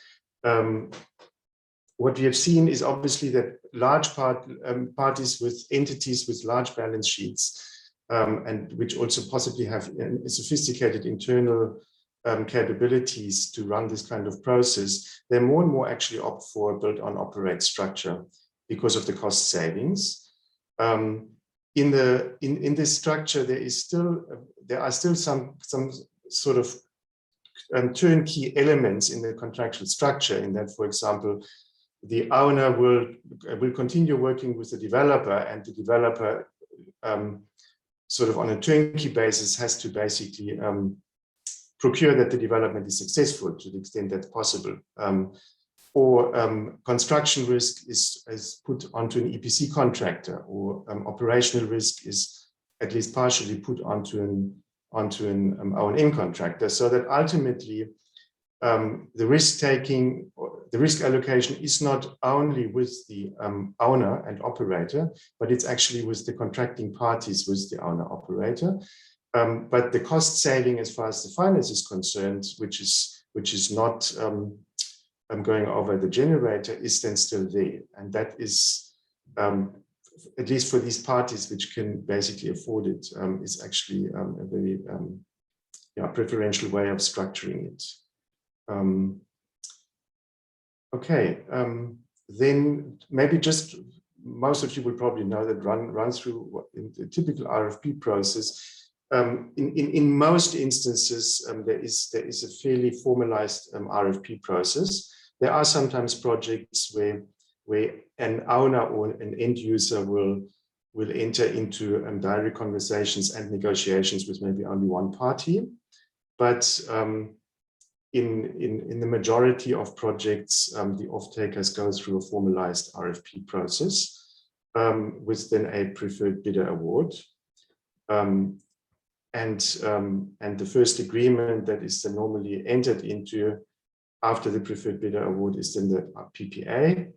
what we have seen is obviously that large parties with entities with large balance sheets, and which also possibly have sophisticated internal capabilities to run this kind of process, they more and more actually opt for a build on operate structure because of the cost savings. In this structure, there are still some sort of turnkey elements in the contractual structure, in that, for example, the owner will continue working with the developer, and the developer sort of on a turnkey basis has to basically procure that the development is successful to the extent that's possible. Or construction risk is put onto an EPC contractor, or operational risk is at least partially put onto an O&M contractor, so that ultimately the risk taking, the risk allocation is not only with the owner and operator, but it's actually with the contracting parties with the owner operator. But the cost saving as far as the finance is concerned, which is not going over the generator, is then still there. And that is, at least for these parties which can basically afford it, is actually a very preferential way of structuring it. Okay, then maybe just, most of you will probably know that run through in the typical RFP process. In most instances, there is a fairly formalized RFP process. There are sometimes projects where an owner or an end user will enter into direct conversations and negotiations with maybe only one party. But in the majority of projects, the off-takers go through a formalized RFP process with then a preferred bidder award. And the first agreement that is then normally entered into after the preferred bidder award is then the PPA.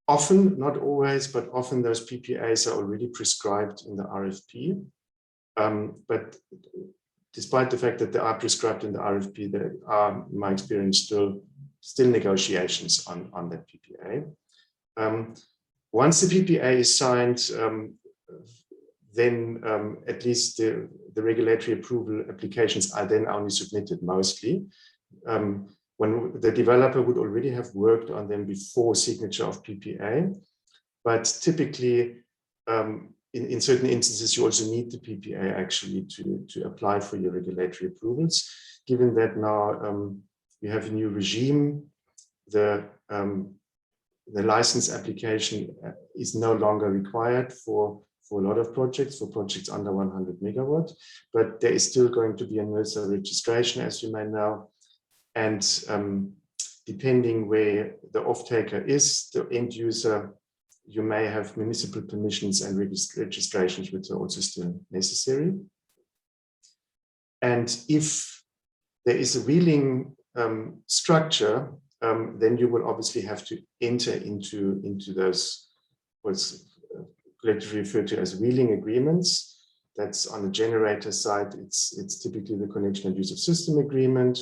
Often, not always, but often those PPAs are already prescribed in the RFP. But despite the fact that they are prescribed in the RFP, there are, in my experience, still negotiations on that PPA. Once the PPA is signed, then at least the regulatory approval applications are then only submitted mostly. When the developer would already have worked on them before signature of PPA, but typically in certain instances you also need the PPA actually to apply for your regulatory approvals. Given that now we have a new regime, the license application is no longer required for a lot of projects, for projects under 100 megawatt, but there is still going to be a NERSA registration, as you may know. And depending where the off-taker is, the end user, you may have municipal permissions and registrations, which are also still necessary. And if there is a wheeling structure, then you will obviously have to enter into those what's collectively referred to as wheeling agreements. That's on the generator side. It's typically the connection and use of system agreement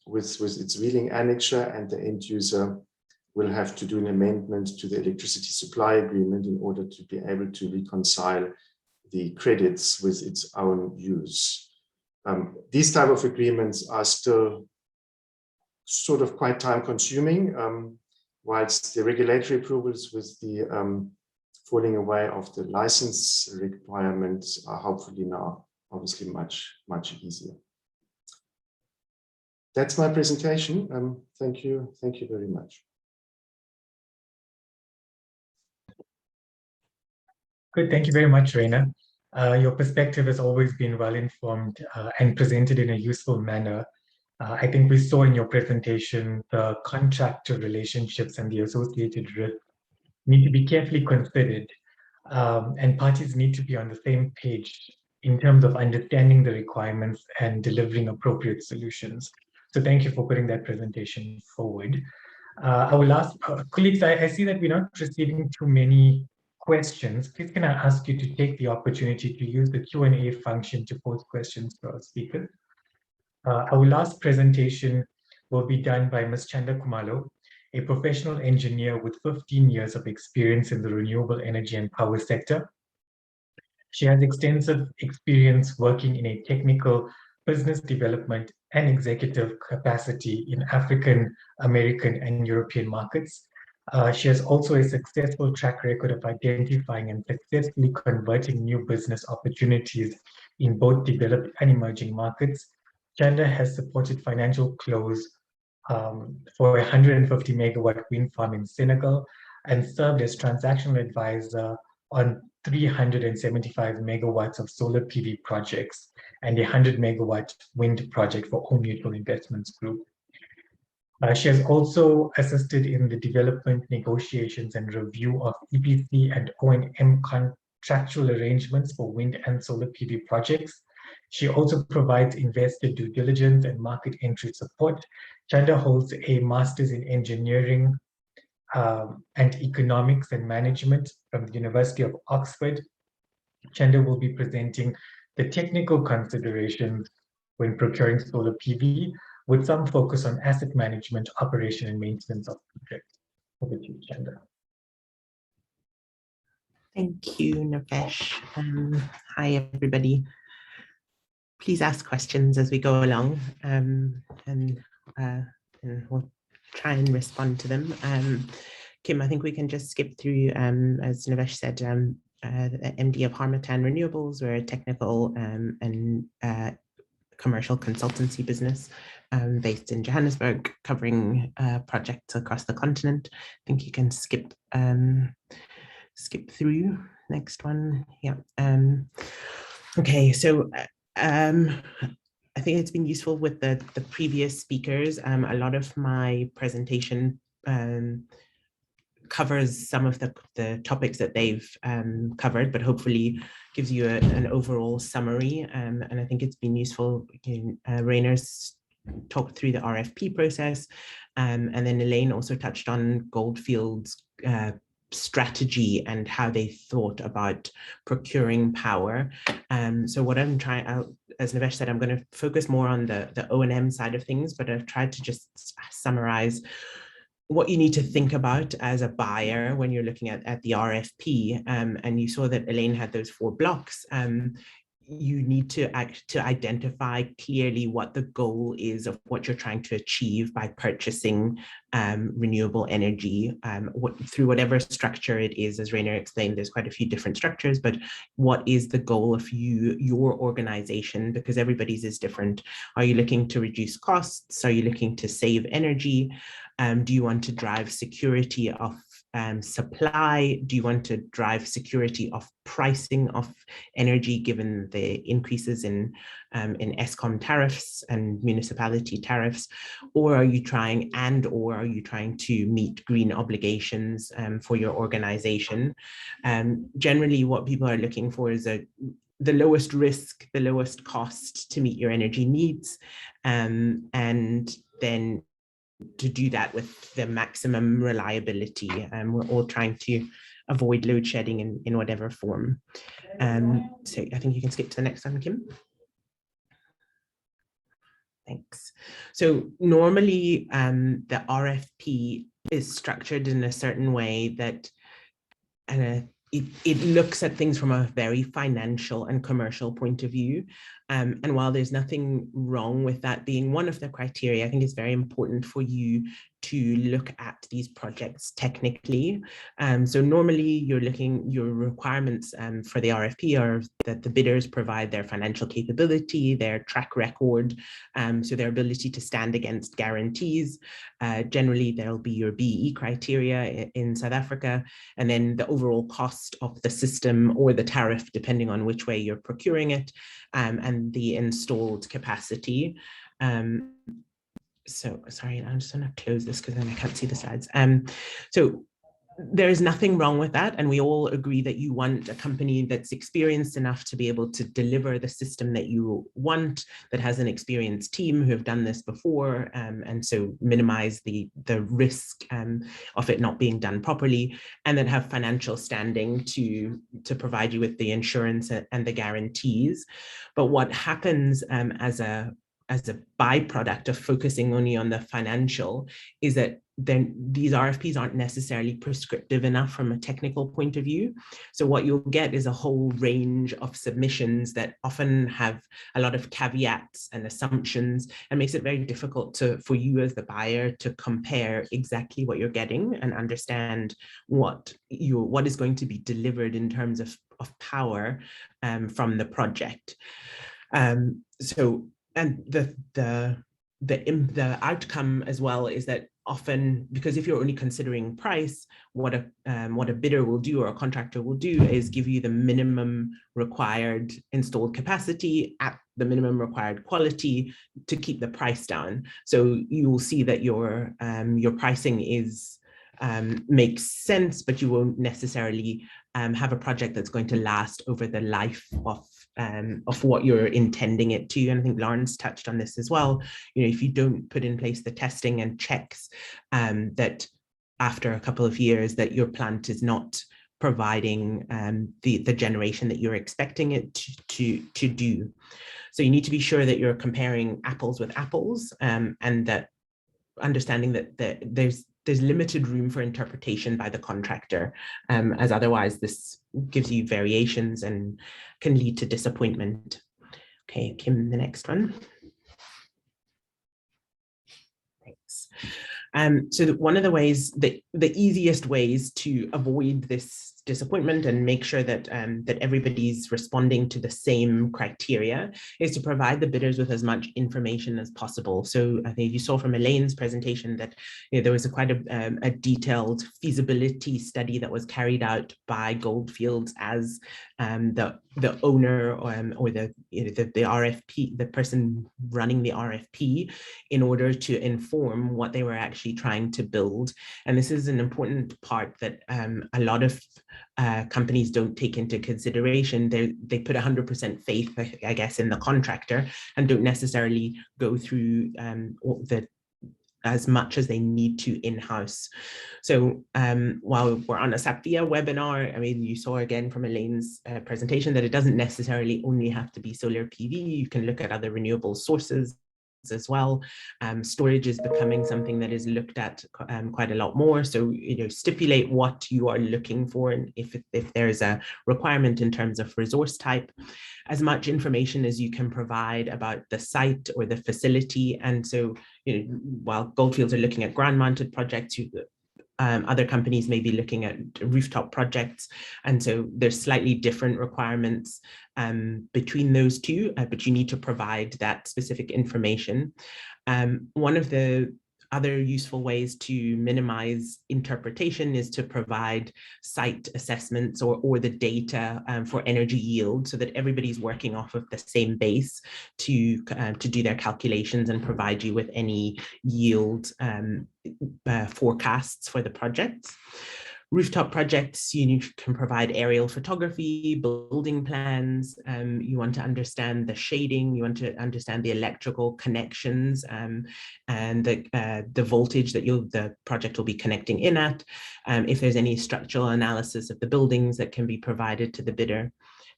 with its wheeling annexure, and the end user will have to do an amendment to the electricity supply agreement in order to be able to reconcile the credits with its own use. These type of agreements are still sort of quite time consuming, whilst the regulatory approvals with the falling away of the license requirements are hopefully now obviously much easier. That's my presentation. Thank you very much. Good, thank you very much, Rainer. Your perspective has always been well informed and presented in a useful manner. I think we saw in your presentation the contractor relationships and the associated risks need to be carefully considered, and parties need to be on the same page in terms of understanding the requirements and delivering appropriate solutions. So thank you for putting that presentation forward. I will ask colleagues, I see that we're not receiving too many questions. Please can I ask you to take the opportunity to use the Q&A function to pose questions to our speakers. Our last presentation will be done by Ms. Chanda Kumalo, a professional engineer with 15 years of experience in the renewable energy and power sector. She has extensive experience working in a technical, business development, and executive capacity in African, American, and European markets. She has also a successful track record of identifying and successfully converting new business opportunities in both developed and emerging markets. Chanda has supported financial close for a 150 megawatt wind farm in Senegal and served as transactional advisor on 375 megawatts of solar PV projects and a 100 megawatt wind project for Home Mutual Investments Group. She has also assisted in the development, negotiations, and review of EPC and O&M contractual arrangements for wind and solar PV projects. She also provides investor due diligence and market entry support. Chanda holds a master's in engineering and economics and management from the University of Oxford. Chender will be presenting the technical considerations when procuring solar PV, with some focus on asset management, operation, and maintenance of projects. Over to you, Chender. Thank you, Nafesh. Hi, everybody. Please ask questions as we go along, and we'll try and respond to them. Kim, I think we can just skip through, as Nafesh said, the MD of Harmattan Renewables. We're a technical and commercial consultancy business based in Johannesburg, covering projects across the continent. I think you can skip through. Next one. Yeah. Okay, so I think it's been useful with the previous speakers. A lot of my presentation covers some of the topics that they've covered, but hopefully gives you an overall summary. And I think it's been useful. Rainer's talked through the RFP process, and then Elaine also touched on Goldfield's strategy and how they thought about procuring power. So what I'm trying, as Nafesh said, I'm going to focus more on the O&M side of things, but I've tried to just summarize what you need to think about as a buyer when you're looking at the RFP. And you saw that Elaine had those 4 blocks. You need to identify clearly what the goal is of what you're trying to achieve by purchasing renewable energy through whatever structure it is. As Rainer explained, there's quite a few different structures, but what is the goal of your organization? Because everybody's is different. Are you looking to reduce costs? Are you looking to save energy? Do you want to drive security of supply? Do you want to drive security of pricing of energy given the increases in ESCOM tariffs and municipality tariffs? Or are you trying to meet green obligations for your organization? Generally, what people are looking for is the lowest risk, the lowest cost to meet your energy needs, and then to do that with the maximum reliability. We're all trying to avoid load shedding in whatever form. So I think you can skip to the next one, Kim. Thanks. So normally the RFP is structured in a certain way that it looks at things from a very financial and commercial point of view. And while there's nothing wrong with that being one of the criteria, I think it's very important for you to look at these projects technically. So normally your requirements for the RFP are that the bidders provide their financial capability, their track record, so their ability to stand against guarantees. Generally, there'll be your BE criteria in South Africa, and then the overall cost of the system or the tariff, depending on which way you're procuring it, and the installed capacity. So sorry, I'm just going to close this because then I can't see the slides. So there is nothing wrong with that. And we all agree that you want a company that's experienced enough to be able to deliver the system that you want, that has an experienced team who have done this before, and so minimize the risk of it not being done properly, and then have financial standing to provide you with the insurance and the guarantees. But what happens as a byproduct of focusing only on the financial is that then these RFPs aren't necessarily prescriptive enough from a technical point of view. So what you'll get is a whole range of submissions that often have a lot of caveats and assumptions, and makes it very difficult for you as the buyer to compare exactly what you're getting and understand what is going to be delivered in terms of power from the project. And the outcome as well is that often, because if you're only considering price, what a bidder will do or a contractor will do is give you the minimum required installed capacity at the minimum required quality to keep the price down. So you will see that your pricing makes sense, but you won't necessarily have a project that's going to last over the life of what you're intending it to. And I think Lawrence touched on this as well. If you don't put in place the testing and checks that after a couple of years that your plant is not providing the generation that you're expecting it to do. So you need to be sure that you're comparing apples with apples, and that understanding that there's limited room for interpretation by the contractor, as otherwise this gives you variations and can lead to disappointment. Okay, Kim, the next one. Thanks. So one of the ways, the easiest ways to avoid this disappointment and make sure that that everybody's responding to the same criteria is to provide the bidders with as much information as possible. So I think you saw from Elaine's presentation that there was quite a detailed feasibility study that was carried out by Gold Fields as the owner or the RFP, the person running the RFP, in order to inform what they were actually trying to build. And this is an important part that a lot of companies don't take into consideration. They put 100% faith, I guess, in the contractor and don't necessarily go through as much as they need to in-house. So while we're on a SAPVIA webinar, I mean, you saw again from Elaine's presentation that it doesn't necessarily only have to be solar PV. You can look at other renewable sources as well. Storage is becoming something that is looked at quite a lot more. So, stipulate what you are looking for, and if there's a requirement in terms of resource type, as much information as you can provide about the site or the facility. And so, while Goldfields are looking at ground-mounted projects, other companies may be looking at rooftop projects. And so there's slightly different requirements between those two, but you need to provide that specific information. One of the other useful ways to minimize interpretation is to provide site assessments or the data for energy yield, so that everybody's working off of the same base to do their calculations and provide you with any yield forecasts for the projects. Rooftop projects, you can provide aerial photography, building plans. You want to understand the shading, you want to understand the electrical connections and the voltage that the project will be connecting in at. If there's any structural analysis of the buildings that can be provided to the bidder.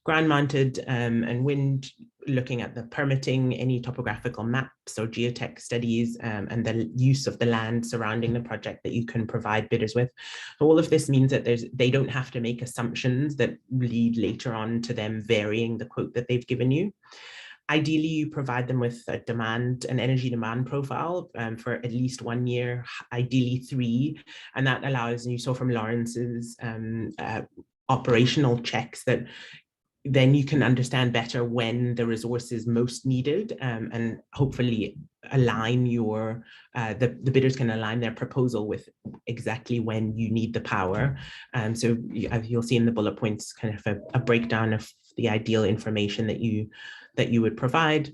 Ground mounted and wind, looking at the permitting, any topographical maps or geotech studies, and the use of the land surrounding the project that you can provide bidders with. All of this means that they don't have to make assumptions that lead later on to them varying the quote that they've given you. Ideally, you provide them with an energy demand profile for at least 1 year, ideally 3, and that allows, and you saw from Lawrence's operational checks, that then you can understand better when the resource is most needed, and hopefully align the bidders can align their proposal with exactly when you need the power. So you'll see in the bullet points kind of a breakdown of the ideal information that you would provide.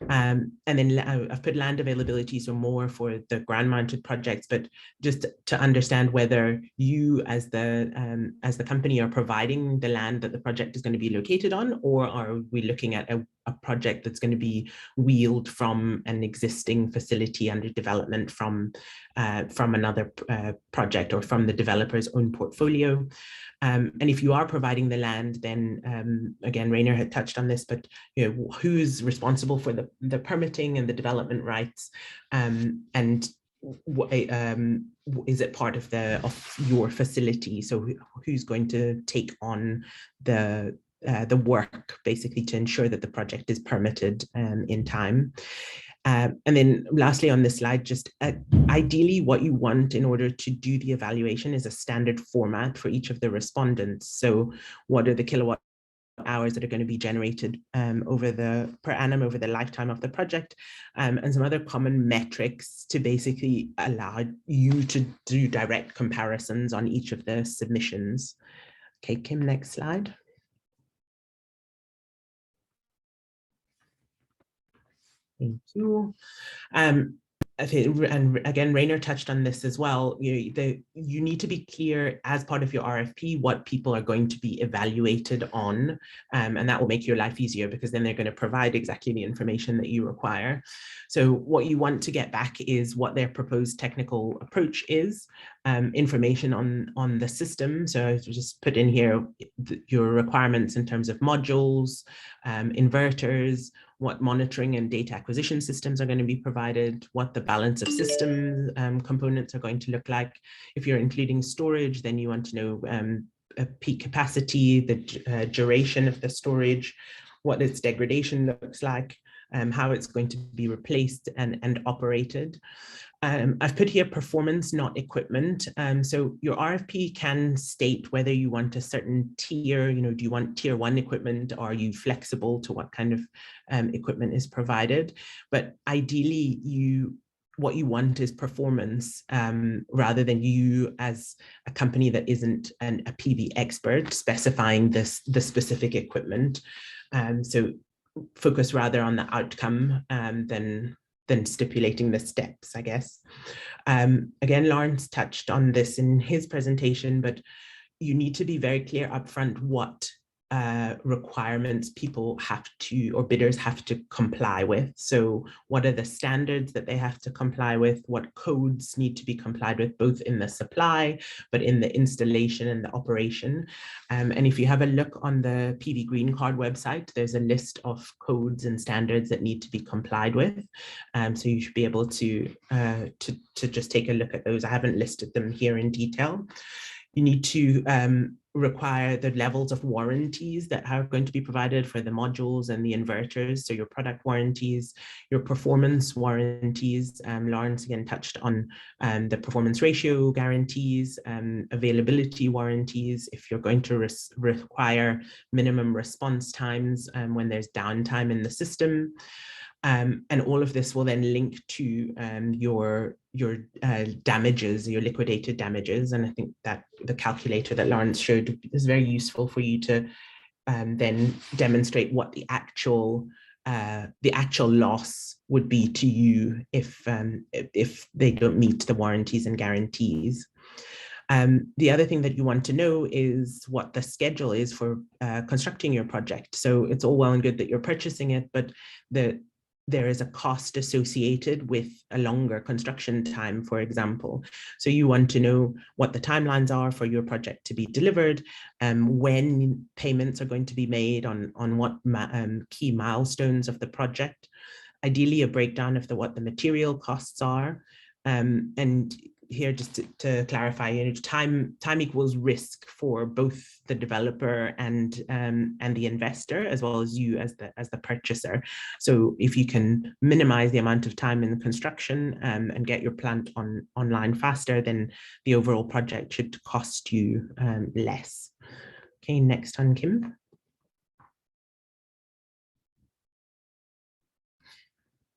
And then I've put land availability, so more for the ground mounted projects, but just to understand whether you as the company are providing the land that the project is going to be located on, or are we looking at a project that's going to be wheeled from an existing facility under development from another project or from the developer's own portfolio. And if you are providing the land, then again, Rainer had touched on this, but who's responsible for the permitting and the development rights, and is it part of your facility? So who's going to take on the work, basically, to ensure that the project is permitted in time. And then lastly on this slide, just ideally what you want in order to do the evaluation is a standard format for each of the respondents. So what are the kilowatt hours that are going to be generated per annum over the lifetime of the project, and some other common metrics to basically allow you to do direct comparisons on each of the submissions. Okay, Kim, next slide. Thank you. I think, and again, Rainer touched on this as well, you need to be clear as part of your RFP what people are going to be evaluated on, and that will make your life easier because then they're going to provide exactly the information that you require. So what you want to get back is what their proposed technical approach is, information on the system. So I've just put in here your requirements in terms of modules, inverters, what monitoring and data acquisition systems are going to be provided, what the balance of systems components are going to look like. If you're including storage, then you want to know peak capacity, the duration of the storage, what its degradation looks like, how it's going to be replaced and operated. I've put here performance, not equipment. So your RFP can state whether you want a certain tier, do you want tier 1 equipment? Or are you flexible to what kind of equipment is provided? But ideally, what you want is performance rather than you as a company that isn't a PV expert specifying the specific equipment. So focus rather on the outcome than stipulating the steps, I guess. Again, Lawrence touched on this in his presentation, but you need to be very clear upfront what requirements people have to, or bidders have to comply with. So what are the standards that they have to comply with? What codes need to be complied with, both in the supply, but in the installation and the operation. And if you have a look on the PV Green Card website, there's a list of codes and standards that need to be complied with. So you should be able to just take a look at those. I haven't listed them here in detail. You need to require the levels of warranties that are going to be provided for the modules and the inverters. So your product warranties, your performance warranties. Lawrence again touched on the performance ratio guarantees, availability warranties. If you're going to require minimum response times when there's downtime in the system. And all of this will then link to your damages, your liquidated damages. And I think that the calculator that Lawrence showed is very useful for you to then demonstrate what the actual loss would be to you if they don't meet the warranties and guarantees. The other thing that you want to know is what the schedule is for constructing your project. So it's all well and good that you're purchasing it, but there is a cost associated with a longer construction time, for example. So you want to know what the timelines are for your project to be delivered, when payments are going to be made on what key milestones of the project, ideally a breakdown of what the material costs are. And here, just to clarify, time equals risk for both the developer and the investor, as well as you as the purchaser. So if you can minimize the amount of time in the construction and get your plant online faster, then the overall project should cost you less. Okay, next one, Kim.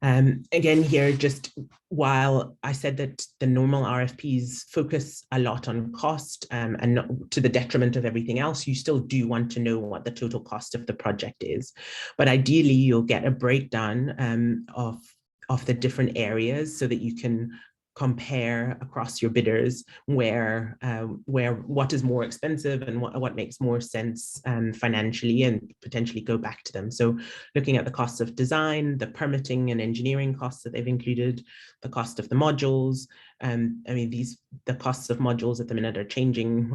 Again here, just while I said that the normal RFPs focus a lot on cost and not to the detriment of everything else, you still do want to know what the total cost of the project is. But ideally, you'll get a breakdown of the different areas so that you can compare across your bidders where what is more expensive and what makes more sense financially, and potentially go back to them. So looking at the costs of design, the permitting and engineering costs that they've included, the cost of the modules. I mean, the costs of modules at the minute are changing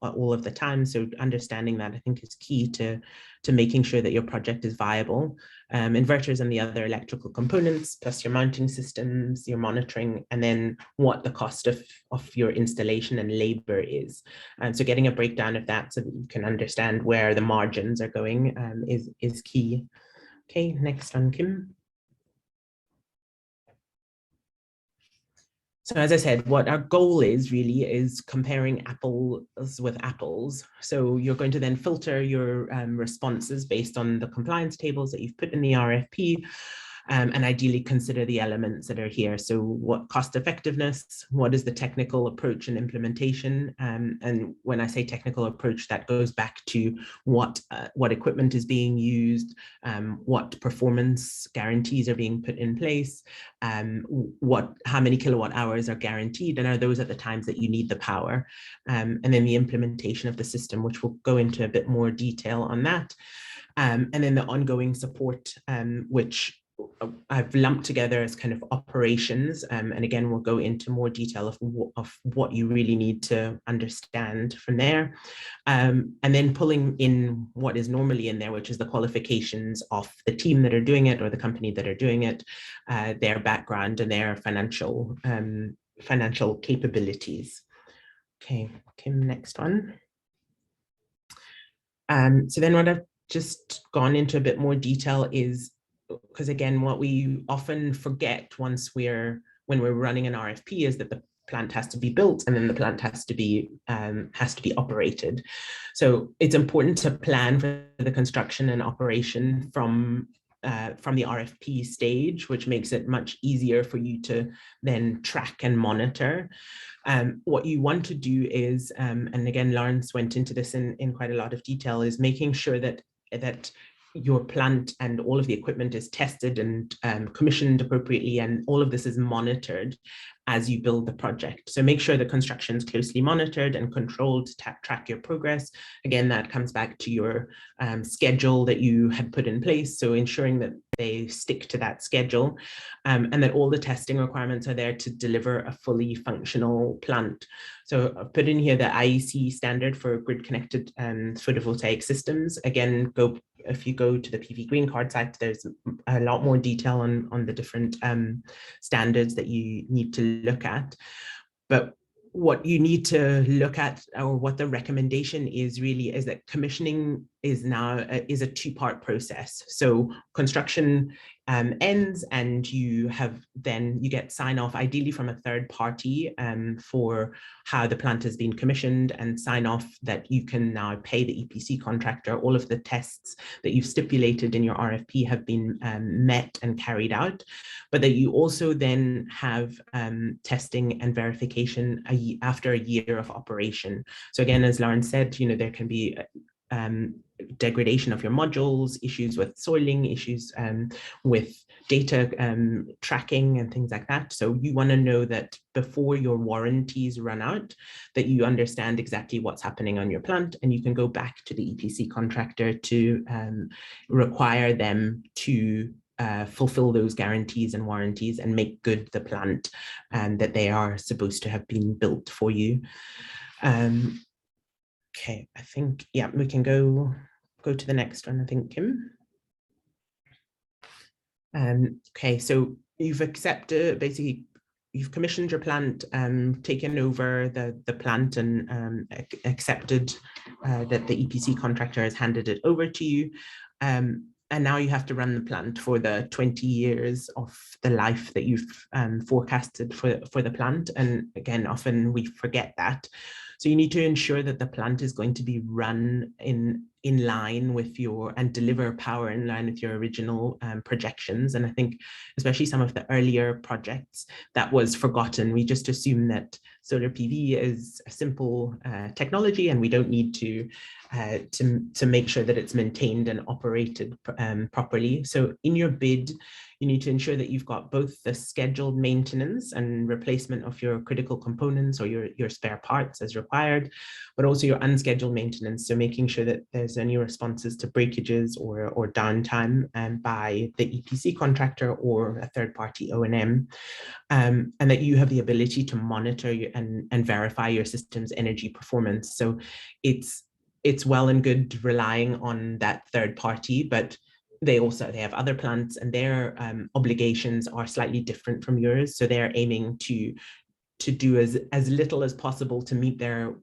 all of the time. So understanding that, I think, is key to making sure that your project is viable. Inverters and the other electrical components, plus your mounting systems, your monitoring, and then what the cost of your installation and labor is. So getting a breakdown of that so that you can understand where the margins are going is key. Okay, next one, Kim. So as I said, what our goal is really is comparing apples with apples. So you're going to then filter your responses based on the compliance tables that you've put in the RFP. and ideally consider the elements that are here. So what cost effectiveness, what is the technical approach and implementation? And when I say technical approach, that goes back to what equipment is being used, what performance guarantees are being put in place, how many kilowatt hours are guaranteed, and are those at the times that you need the power, and then the implementation of the system, which we'll go into a bit more detail on that, and then the ongoing support, which I've lumped together as kind of operations, and again we'll go into more detail of what you really need to understand from there, and then pulling in what is normally in there, which is the qualifications of the team that are doing it or the company that are doing it, their background and their financial capabilities. Okay, Kim, next one. So then what I've just gone into a bit more detail is, because again, what we often forget when we're running an RFP is that the plant has to be built and then the plant has to be operated. So it's important to plan for the construction and operation from the RFP stage, which makes it much easier for you to then track and monitor. What you want to do is, and again, Lawrence went into this in quite a lot of detail, is making sure that your plant and all of the equipment is tested and commissioned appropriately, and all of this is monitored as you build the project. So make sure the construction is closely monitored and controlled to track your progress. Again, that comes back to your schedule that you had put in place. So ensuring that they stick to that schedule, and that all the testing requirements are there to deliver a fully functional plant. So I've put in here the IEC standard for grid connected photovoltaic systems. Again, if you go to the PV Green Card site, there's a lot more detail on the different standards that you need to look at. But what you need to look at, or what the recommendation is really, is that commissioning is a two-part process. So construction ends, and you get sign off ideally from a third party for how the plant has been commissioned, and sign off that you can now pay the EPC contractor. All of the tests that you've stipulated in your RFP have been met and carried out, but that you also then have testing and verification after a year of operation. So again, as Lauren said, there can be degradation of your modules, issues with soiling, issues with data tracking and things like that. So you want to know that before your warranties run out, that you understand exactly what's happening on your plant, and you can go back to the EPC contractor to require them to fulfill those guarantees and warranties and make good the plant that they are supposed to have been built for you. Okay, I think, yeah, we can go to the next one, I think, Kim. Okay, so you've accepted, basically, you've commissioned your plant, taken over the plant, and accepted that the EPC contractor has handed it over to you. And now you have to run the plant for the 20 years of the life that you've forecasted for the plant. And again, often we forget that. So you need to ensure that the plant is going to be run in line with and deliver power in line with your original projections. And I think especially some of the earlier projects, that was forgotten. We just assume that solar PV is a simple technology, and we don't need to make sure that it's maintained and operated properly. So in your bid, you need to ensure that you've got both the scheduled maintenance and replacement of your critical components or your spare parts as required, but also your unscheduled maintenance. So making sure that there's any responses to breakages or downtime by the EPC contractor or a third-party O&M, and that you have the ability to monitor and verify your system's energy performance. So it's well and good relying on that third party, but they have other plants, and their obligations are slightly different from yours. So they're aiming to do as little as possible to meet their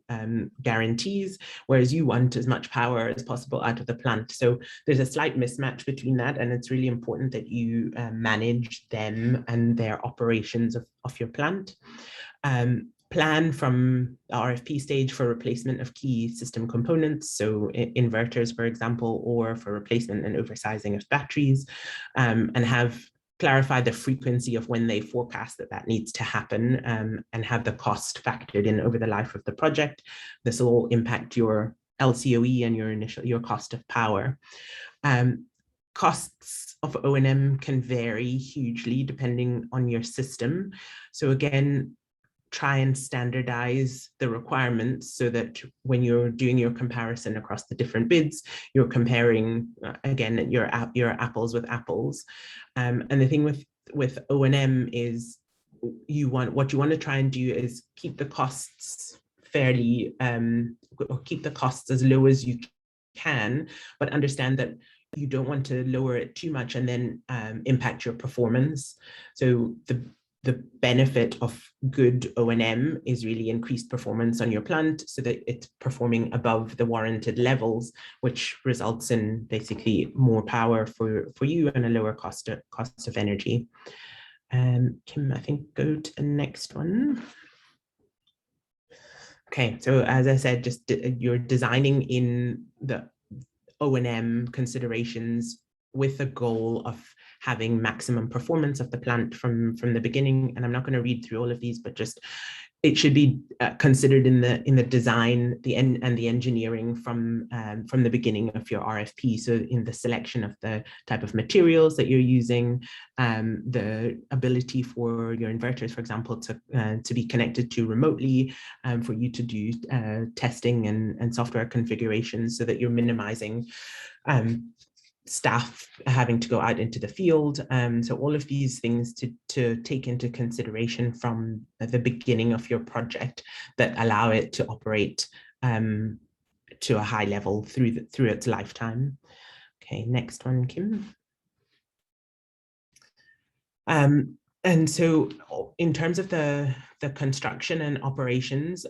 guarantees, whereas you want as much power as possible out of the plant. So there's a slight mismatch between that, and it's really important that you manage them and their operations of your plant. Plan from the RFP stage for replacement of key system components, so inverters, for example, or for replacement and oversizing of batteries, and have clarify the frequency of when they forecast that that needs to happen, and have the cost factored in over the life of the project. This will all impact your LCOE and your cost of power. Costs of O&M can vary hugely depending on your system. So again, try and standardize the requirements so that when you're doing your comparison across the different bids, you're comparing, again, your apples with apples. And the thing with O&M is what you want to try and do is keep the costs fairly, or keep the costs as low as you can, but understand that you don't want to lower it too much and then impact your performance. So the benefit of good O&M is really increased performance on your plant so that it's performing above the warranted levels, which results in basically more power for you and a lower cost of energy. Kim, I think go to the next one. Okay, so as I said, just you're designing in the O&M considerations with a goal of having maximum performance of the plant from the beginning. And I'm not going to read through all of these, but just it should be considered in the design, and the engineering from the beginning of your RFP. So in the selection of the type of materials that you're using, the ability for your inverters, for example, to be connected to remotely, for you to do testing and software configurations so that you're minimizing staff having to go out into the field. So all of these things to take into consideration from the beginning of your project that allow it to operate to a high level through its lifetime. Okay, next one, Kim. And so in terms of the construction and operations,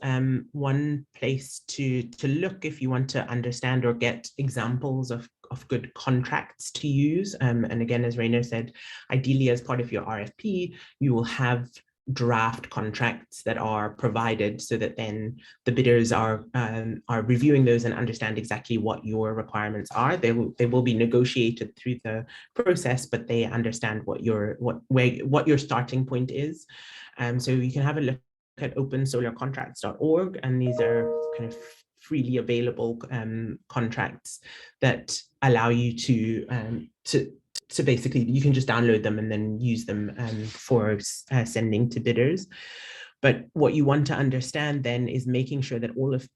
one place to look if you want to understand or get examples of good contracts to use. And again, as Rainer said, ideally as part of your RFP, you will have draft contracts that are provided so that then the bidders are reviewing those and understand exactly what your requirements are. They will be negotiated through the process, but they understand what your starting point is. So you can have a look at opensolarcontracts.org, and these are kind of freely available contracts that allow you to basically, you can just download them and then use them for sending to bidders. But what you want to understand then is making sure that all of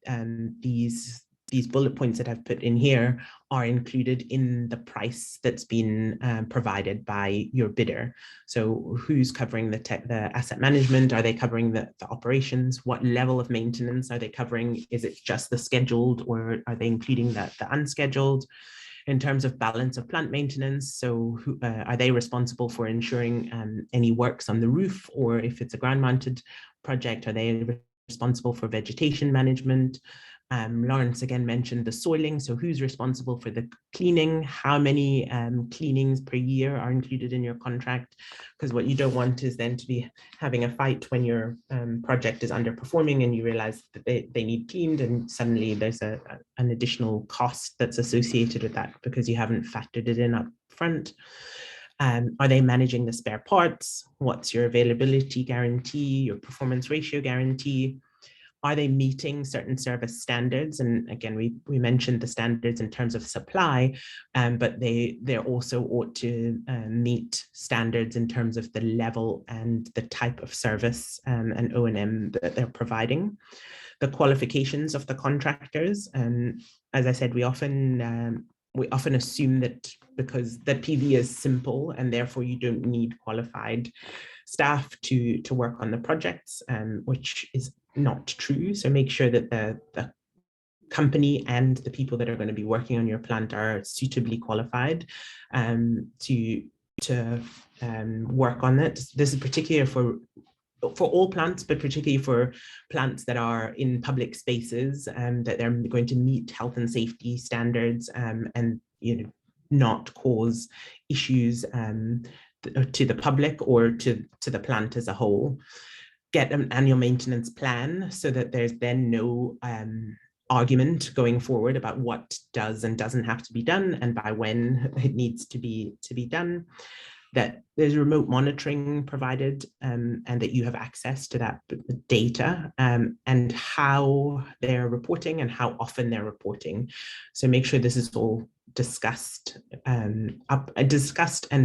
these bullet points that I've put in here are included in the price that's been provided by your bidder. So who's covering the asset management? Are they covering the operations? What level of maintenance are they covering? Is it just the scheduled, or are they including the unscheduled? In terms of balance of plant maintenance, so are they responsible for ensuring any works on the roof, or if it's a ground-mounted project, are they responsible for vegetation management? Lawrence again mentioned the soiling, so who's responsible for the cleaning? How many cleanings per year are included in your contract? Because what you don't want is then to be having a fight when your project is underperforming and you realize that they need cleaned, and suddenly there's an additional cost that's associated with that because you haven't factored it in up front. Are they managing the spare parts? What's your availability guarantee, your performance ratio guarantee? Are they meeting certain service standards? And again, we mentioned the standards in terms of supply, but they also ought to meet standards in terms of the level and the type of service and O&M that they're providing. The qualifications of the contractors, and as I said, we often assume that because the PV is simple and therefore you don't need qualified staff to work on the projects, which is not true. So make sure that the company and the people that are going to be working on your plant are suitably qualified to work on it. This is particular for all plants, but particularly for plants that are in public spaces, that they're going to meet health and safety standards and not cause issues to the public or to the plant as a whole. Get an annual maintenance plan so that there's then no argument going forward about what does and doesn't have to be done and by when it needs to be done. that there's remote monitoring provided, and that you have access to that data, and how they're reporting and how often they're reporting. So make sure this is all discussed and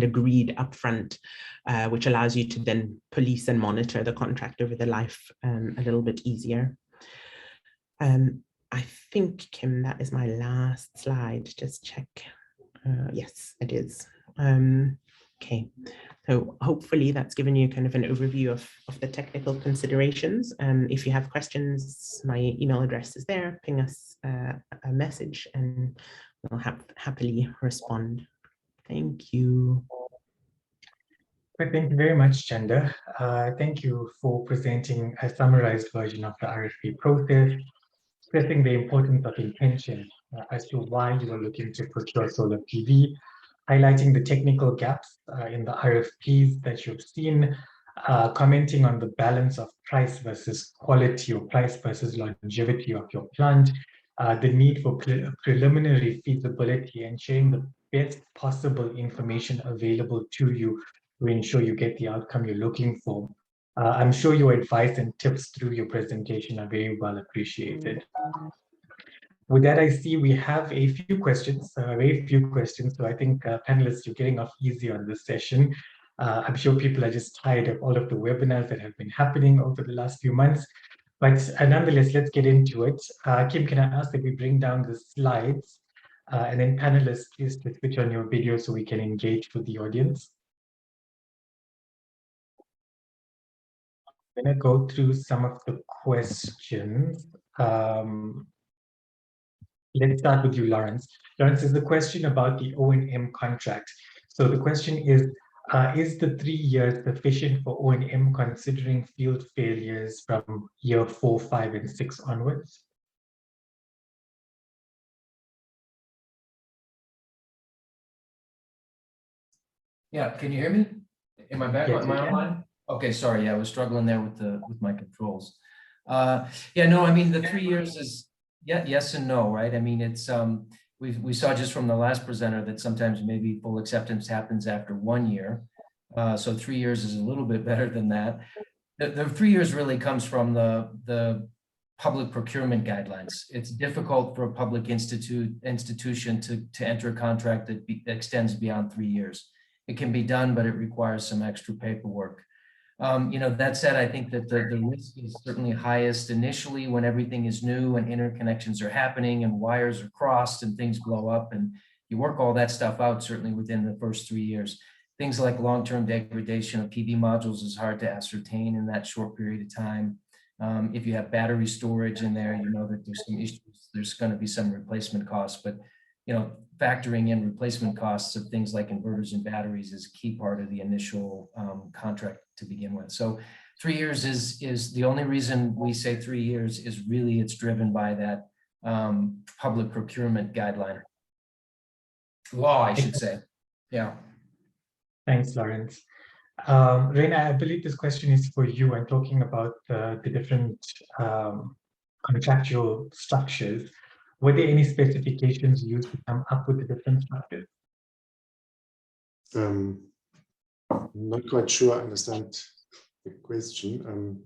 agreed upfront, which allows you to then police and monitor the contract over the life a little bit easier. I think, Kim, that is my last slide. Just check. Yes, it is. Okay, so hopefully that's given you kind of an overview of the technical considerations. If you have questions, my email address is there. Ping us a message and we'll happily respond. Thank you. Thank you very much, Chanda. Thank you for presenting a summarized version of the RFP process, stressing the importance of intention as to why you are looking to procure solar PV, highlighting the technical gaps in the RFPs that you've seen, commenting on the balance of price versus quality or price versus longevity of your plant, the need for preliminary feasibility, and sharing the best possible information available to you to ensure you get the outcome you're looking for. I'm sure your advice and tips through your presentation are very well appreciated. With that, I see we have a few questions, very few questions. So I think panelists, you're getting off easy on this session. I'm sure people are just tired of all of the webinars that have been happening over the last few months. But nonetheless, let's get into it. Kim, can I ask that we bring down the slides? And then panelists, please switch on your video so we can engage with the audience. I'm going to go through some of the questions. Let's start with you, Lawrence. Lawrence, is the question about the O&M contract. So the question is the 3 years sufficient for O&M considering field failures from year 4, 5, and 6 onwards? Yeah, can you hear me? Am I back? Yes, Am I online? Okay, sorry. Yeah, I was struggling there with my controls. Yeah, no, I mean the 3 years is yes and no, right? I mean it's we saw just from the last presenter that sometimes maybe full acceptance happens after 1 year. So 3 years is a little bit better than that. The 3 years really comes from the public procurement guidelines. It's difficult for a public institution to enter a contract that extends beyond 3 years. It can be done, but it requires some extra paperwork. That said, I think that the risk is certainly highest initially when everything is new and interconnections are happening and wires are crossed and things blow up, and you work all that stuff out certainly within the first 3 years. Things like long-term degradation of PV modules is hard to ascertain in that short period of time. If you have battery storage in there, you know that there's some issues. There's going to be some replacement costs, but factoring in replacement costs of things like inverters and batteries is a key part of the initial contract to begin with. So 3 years is the only reason we say 3 years is really it's driven by that public procurement guideline. Law, I should say. Yeah. Thanks, Lawrence. Reina, I believe this question is for you. I'm talking about the different contractual structures. Were there any specifications used to come up with the different structures? Not quite sure I understand the question.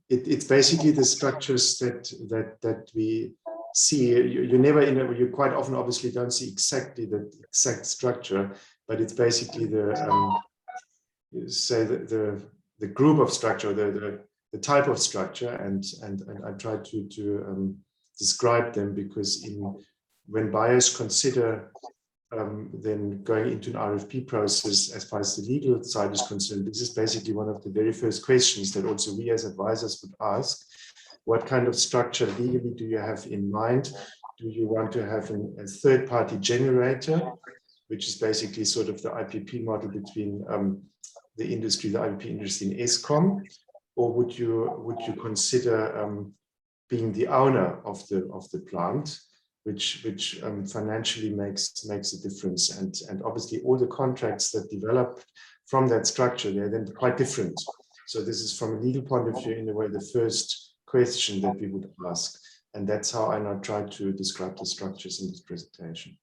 It's basically the structures that we see. You never, you quite often obviously don't see exactly the exact structure, but it's basically the group of structure, the type of structure, and I try to describe them because when buyers consider then going into an RFP process as far as the legal side is concerned, this is basically one of the very first questions that also we as advisors would ask. What kind of structure legally do you have in mind? Do you want to have a third-party generator, which is basically sort of the IPP model between the industry, the IPP industry and ESCOM, or would you consider being the owner of the plant, which financially makes a difference, and obviously all the contracts that develop from that structure, they're then quite different. So this is from a legal point of view in a way the first question that we would ask, and that's how I now try to describe the structures in this presentation.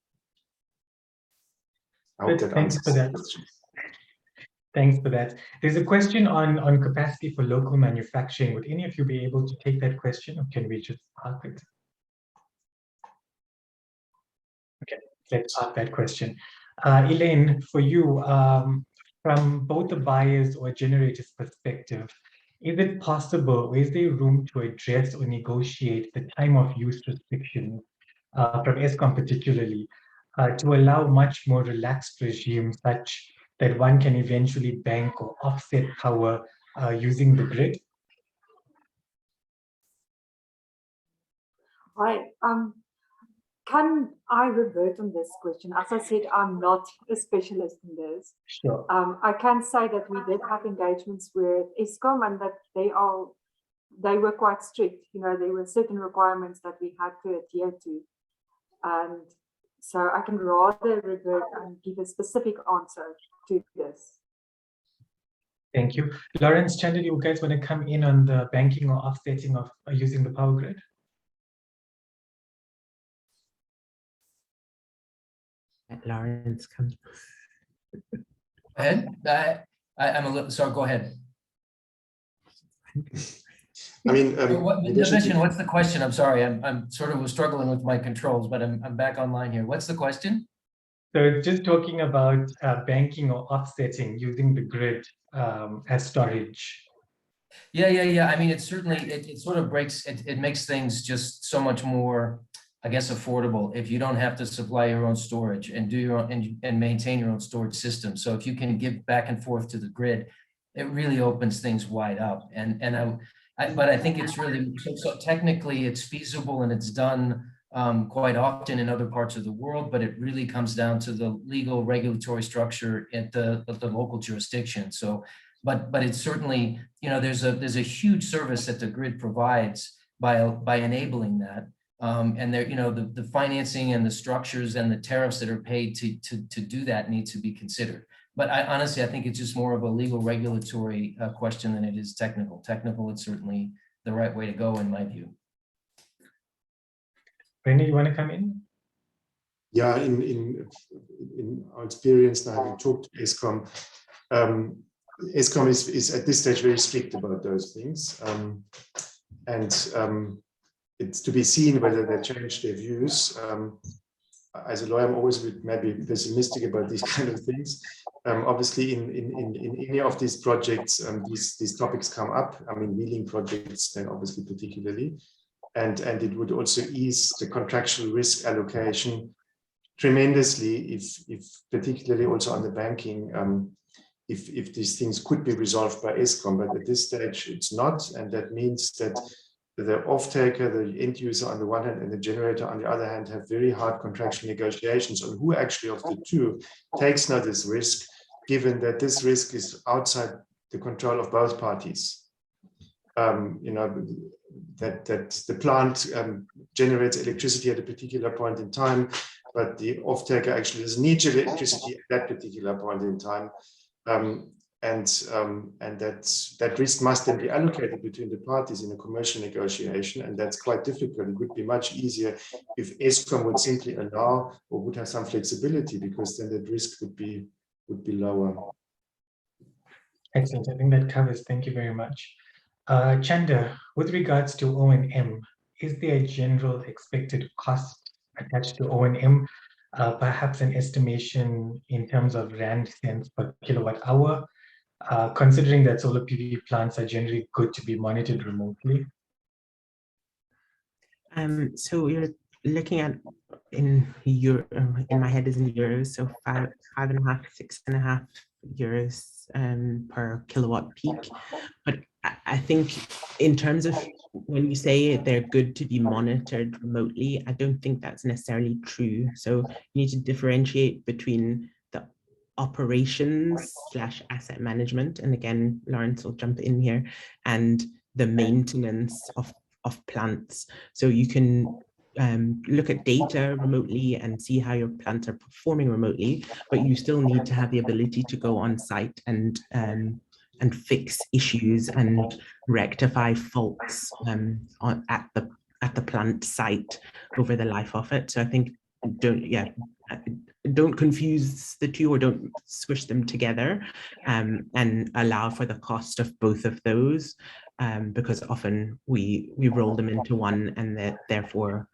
I hope Good, that thanks answers for the that. question. Thanks for that. There's a question on capacity for local manufacturing. Would any of you be able to take that question, or can we just park it? Okay, let's park that question. Elaine, for you, from both the buyer's or generator's perspective, is it possible, or is there room to address or negotiate the time of use restrictions from Eskom particularly, to allow much more relaxed regimes such that one can eventually bank or offset power using the grid? Can I revert on this question? As I said, I'm not a specialist in this. Sure. I can say that we did have engagements with Eskom and that they were quite strict. You know, there were certain requirements that we had to adhere to. And so I can rather revert and give a specific answer to this. Thank you. Lawrence, Chandler, you guys want to come in on the banking or offsetting of using the power grid? Lawrence, come. Go ahead. I'm a little, sorry, go ahead. I mean, Emission, what's the question? I'm sorry, I'm sort of struggling with my controls, but I'm back online here. What's the question? So just talking about banking or offsetting using the grid as storage. Yeah. I mean, it certainly, it sort of breaks, it makes things just so much more, I guess, affordable if you don't have to supply your own storage and do your own and maintain your own storage system. So if you can give back and forth to the grid, it really opens things wide up. But I think it's really, so technically it's feasible and it's done quite often in other parts of the world, but it really comes down to the legal regulatory structure at the local jurisdiction. So, but it's certainly, you know, there's a huge service that the grid provides by enabling that. And there, you know, the financing and the structures and the tariffs that are paid to do that need to be considered. But honestly, I think it's just more of a legal regulatory question than it is technical. Technical, it's certainly the right way to go in my view. Rennie, you want to come in? Yeah, in our experience now, we talked to Eskom. Eskom is at this stage very strict about those things. It's to be seen whether they change their views. As a lawyer, I'm always maybe pessimistic about these kind of things. Obviously, in any of these projects, these topics come up. I mean, wheeling projects, then obviously particularly, and it would also ease the contractual risk allocation tremendously if particularly also on the banking, if these things could be resolved by Eskom. But at this stage, it's not, and that means that the off-taker, the end user on the one hand, and the generator on the other hand, have very hard contractual negotiations on who actually of the two takes now this risk, given that this risk is outside the control of both parties. You know, that the plant generates electricity at a particular point in time, but the off-taker actually doesn't need electricity at that particular point in time. And that risk must then be allocated between the parties in a commercial negotiation, and that's quite difficult. It would be much easier if Eskom would simply allow or would have some flexibility, because then that risk would be lower. Excellent. I think that covers. Thank you very much. Chanda, with regards to O&M, is there a general expected cost attached to O&M? Perhaps an estimation in terms of rand cents per kilowatt hour, considering that solar PV plants are generally good to be monitored remotely? So you're looking at in my head is in euros, so 5.5, 6.5 euros per kilowatt peak. But I think in terms of when you say they're good to be monitored remotely, I don't think that's necessarily true. So you need to differentiate between the operations / asset management, and again, Lawrence will jump in here, and the maintenance of plants. So you can look at data remotely and see how your plants are performing remotely, but you still need to have the ability to go on site and fix issues and rectify faults at the plant site over the life of it. So I think don't confuse the two or don't squish them together, and allow for the cost of both of those, because often we roll them into one and that therefore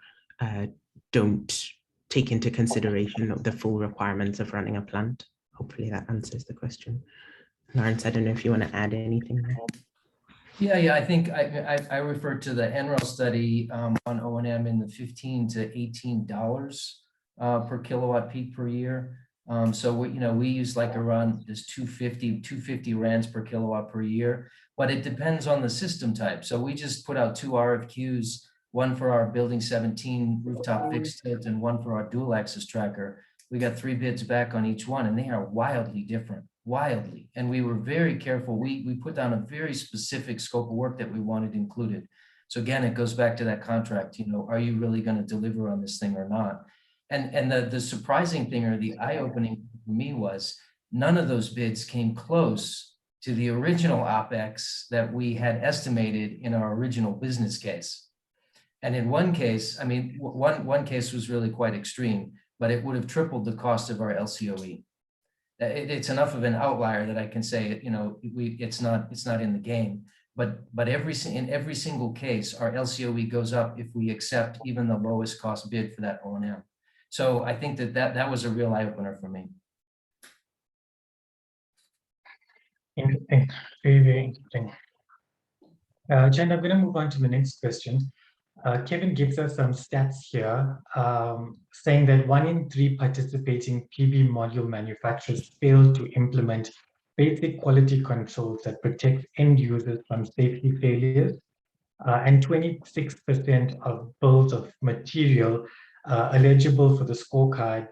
don't take into consideration the full requirements of running a plant. Hopefully that answers the question. Lawrence, I don't know if you want to add anything there. Yeah, I think I referred to the NREL study on O&M in the $15 to $18 per kilowatt peak per year. So we use like around this 250 rands per kilowatt per year, but it depends on the system type. So we just put out 2 RFQs, one for our Building 17 rooftop fixed tilt and one for our dual axis tracker. We got 3 bids back on each one, and they are wildly different. Wildly. And we were very careful. We put down a very specific scope of work that we wanted included. So again, it goes back to that contract, are you really going to deliver on this thing or not? And the surprising thing, or the eye-opening for me, was none of those bids came close to the original OpEx that we had estimated in our original business case. And in one case, I mean, one case was really quite extreme, but it would have tripled the cost of our LCOE. It's enough of an outlier that I can say, it's not in the game. But in every single case, our LCOE goes up if we accept even the lowest cost bid for that O&M. So I think that was a real eye opener for me. Interesting, very, very interesting. Jen, I'm going to move on to the next question. Kevin gives us some stats here, saying that 1 in 3 participating PV module manufacturers fail to implement basic quality controls that protect end users from safety failures, and 26% of bills of material eligible for the scorecard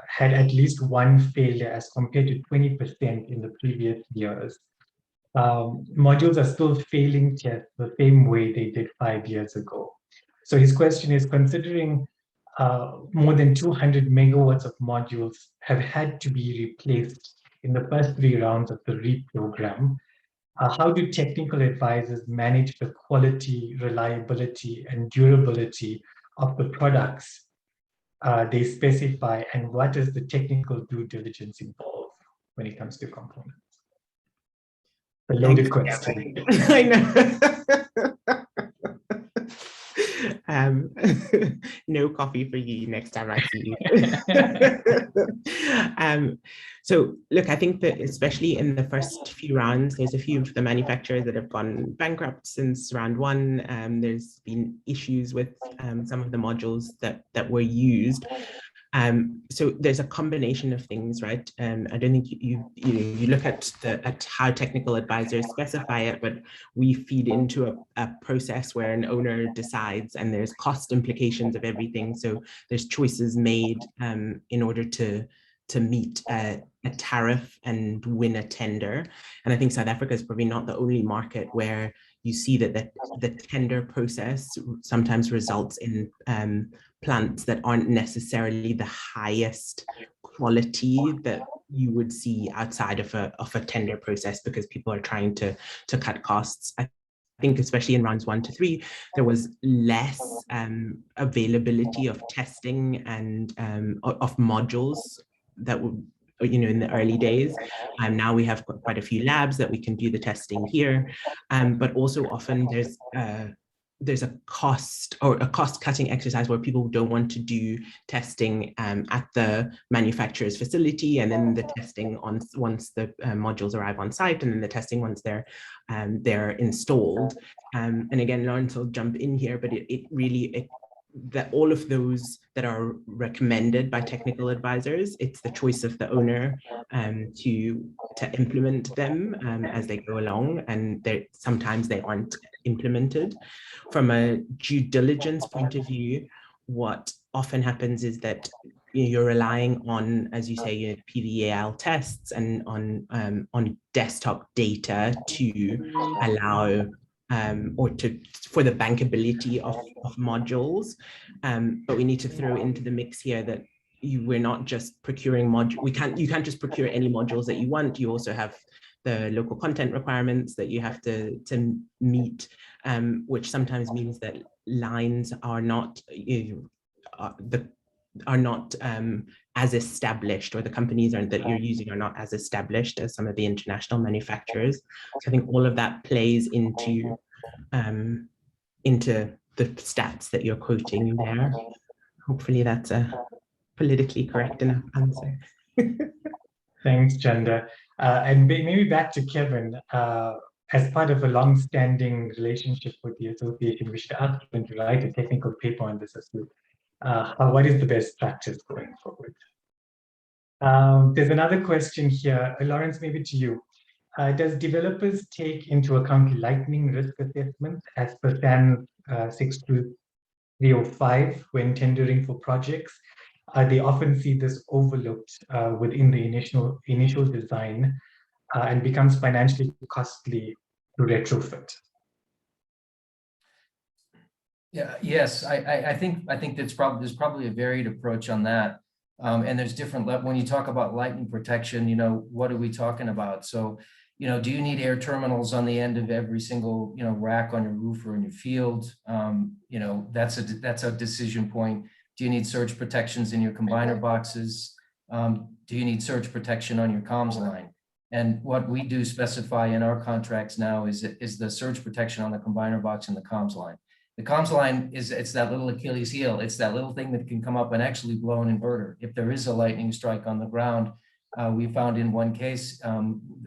had at least one failure, as compared to 20% in the previous years. Modules are still failing tests the same way they did 5 years ago. So his question is, considering more than 200 megawatts of modules have had to be replaced in the first 3 rounds of the REAP program, how do technical advisors manage the quality, reliability, and durability of the products they specify, and what does the technical due diligence involve when it comes to components? A loaded question. I know. No coffee for you next time I see you. So look, I think that especially in the first few rounds, there's a few of the manufacturers that have gone bankrupt since round 1. There's been issues with some of the modules that were used. So there's a combination of things, right? I don't think you look at how technical advisors specify it, but we feed into a process where an owner decides, and there's cost implications of everything. So there's choices made in order to meet a tariff and win a tender. And I think South Africa is probably not the only market where you see that the tender process sometimes results in plants that aren't necessarily the highest quality that you would see outside of a tender process, because people are trying to cut costs. I think especially in rounds 1 to 3, there was less availability of testing and of modules that would, in the early days. Now we have quite a few labs that we can do the testing here, but also often there's a cost or a cost-cutting exercise where people don't want to do testing at the manufacturer's facility, and then the testing once the modules arrive on site, and then the testing once they're installed. And again, Lawrence will jump in here, but it really that all of those that are recommended by technical advisors, it's the choice of the owner to implement them as they go along, and sometimes they aren't implemented. From a due diligence point of view, what often happens is that you're relying on, as you say, PVAL tests and on desktop data to allow for the bankability of modules, but we need to throw into the mix here that we're not just procuring modules. You can't just procure any modules that you want. You also have the local content requirements that you have to meet, which sometimes means that lines are not are not as established, or the companies that you're using are not as established as some of the international manufacturers. So I think all of that plays into the stats that you're quoting there. Hopefully that's a politically correct enough answer. Thanks, Chanda. And maybe back to Kevin. As part of a long-standing relationship with the association, we should ask them to write a technical paper on this as well. What is the best practice going forward? There's another question here. Lawrence, maybe to you. Does developers take into account lightning risk assessment as per SAN 62305 when tendering for projects? They often see this overlooked within the initial design and becomes financially costly to retrofit. Yeah, yes, I think there's probably a varied approach on that. And there's different, when you talk about lightning protection, you know, what are we talking about? So, you know, do you need air terminals on the end of every single, you know, rack on your roof or in your field? You know, that's a decision point. Do you need surge protections in your combiner boxes? Do you need surge protection on your comms line? And what we do specify in our contracts now is the surge protection on the combiner box and the comms line. The comms line it's that little Achilles heel. It's that little thing that can come up and actually blow an inverter. If there is a lightning strike on the ground, we found in one case,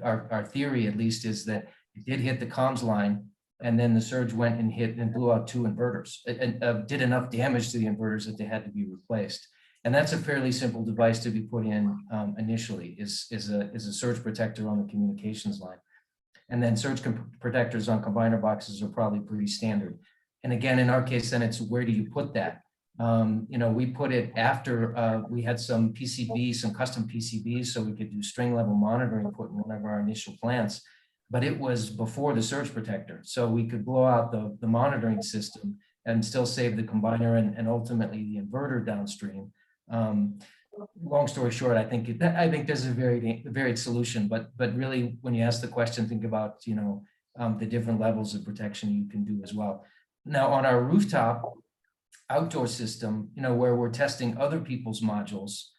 our theory at least is that it did hit the comms line, and then the surge went and hit and blew out 2 inverters. It did enough damage to the inverters that they had to be replaced. And that's a fairly simple device to be put in initially, is a surge protector on the communications line. And then surge protectors on combiner boxes are probably pretty standard. And again, in our case, then it's where do you put that? You know, we put it after we had some PCBs, some custom PCBs, so we could do string level monitoring put in one of our initial plants, but it was before the surge protector. So we could blow out the monitoring system and still save the combiner and ultimately the inverter downstream. Long story short, I think there's a varied solution, but really when you ask the question, think about, you know, the different levels of protection you can do as well. Now on our rooftop outdoor system, you know, where we're testing other people's modules,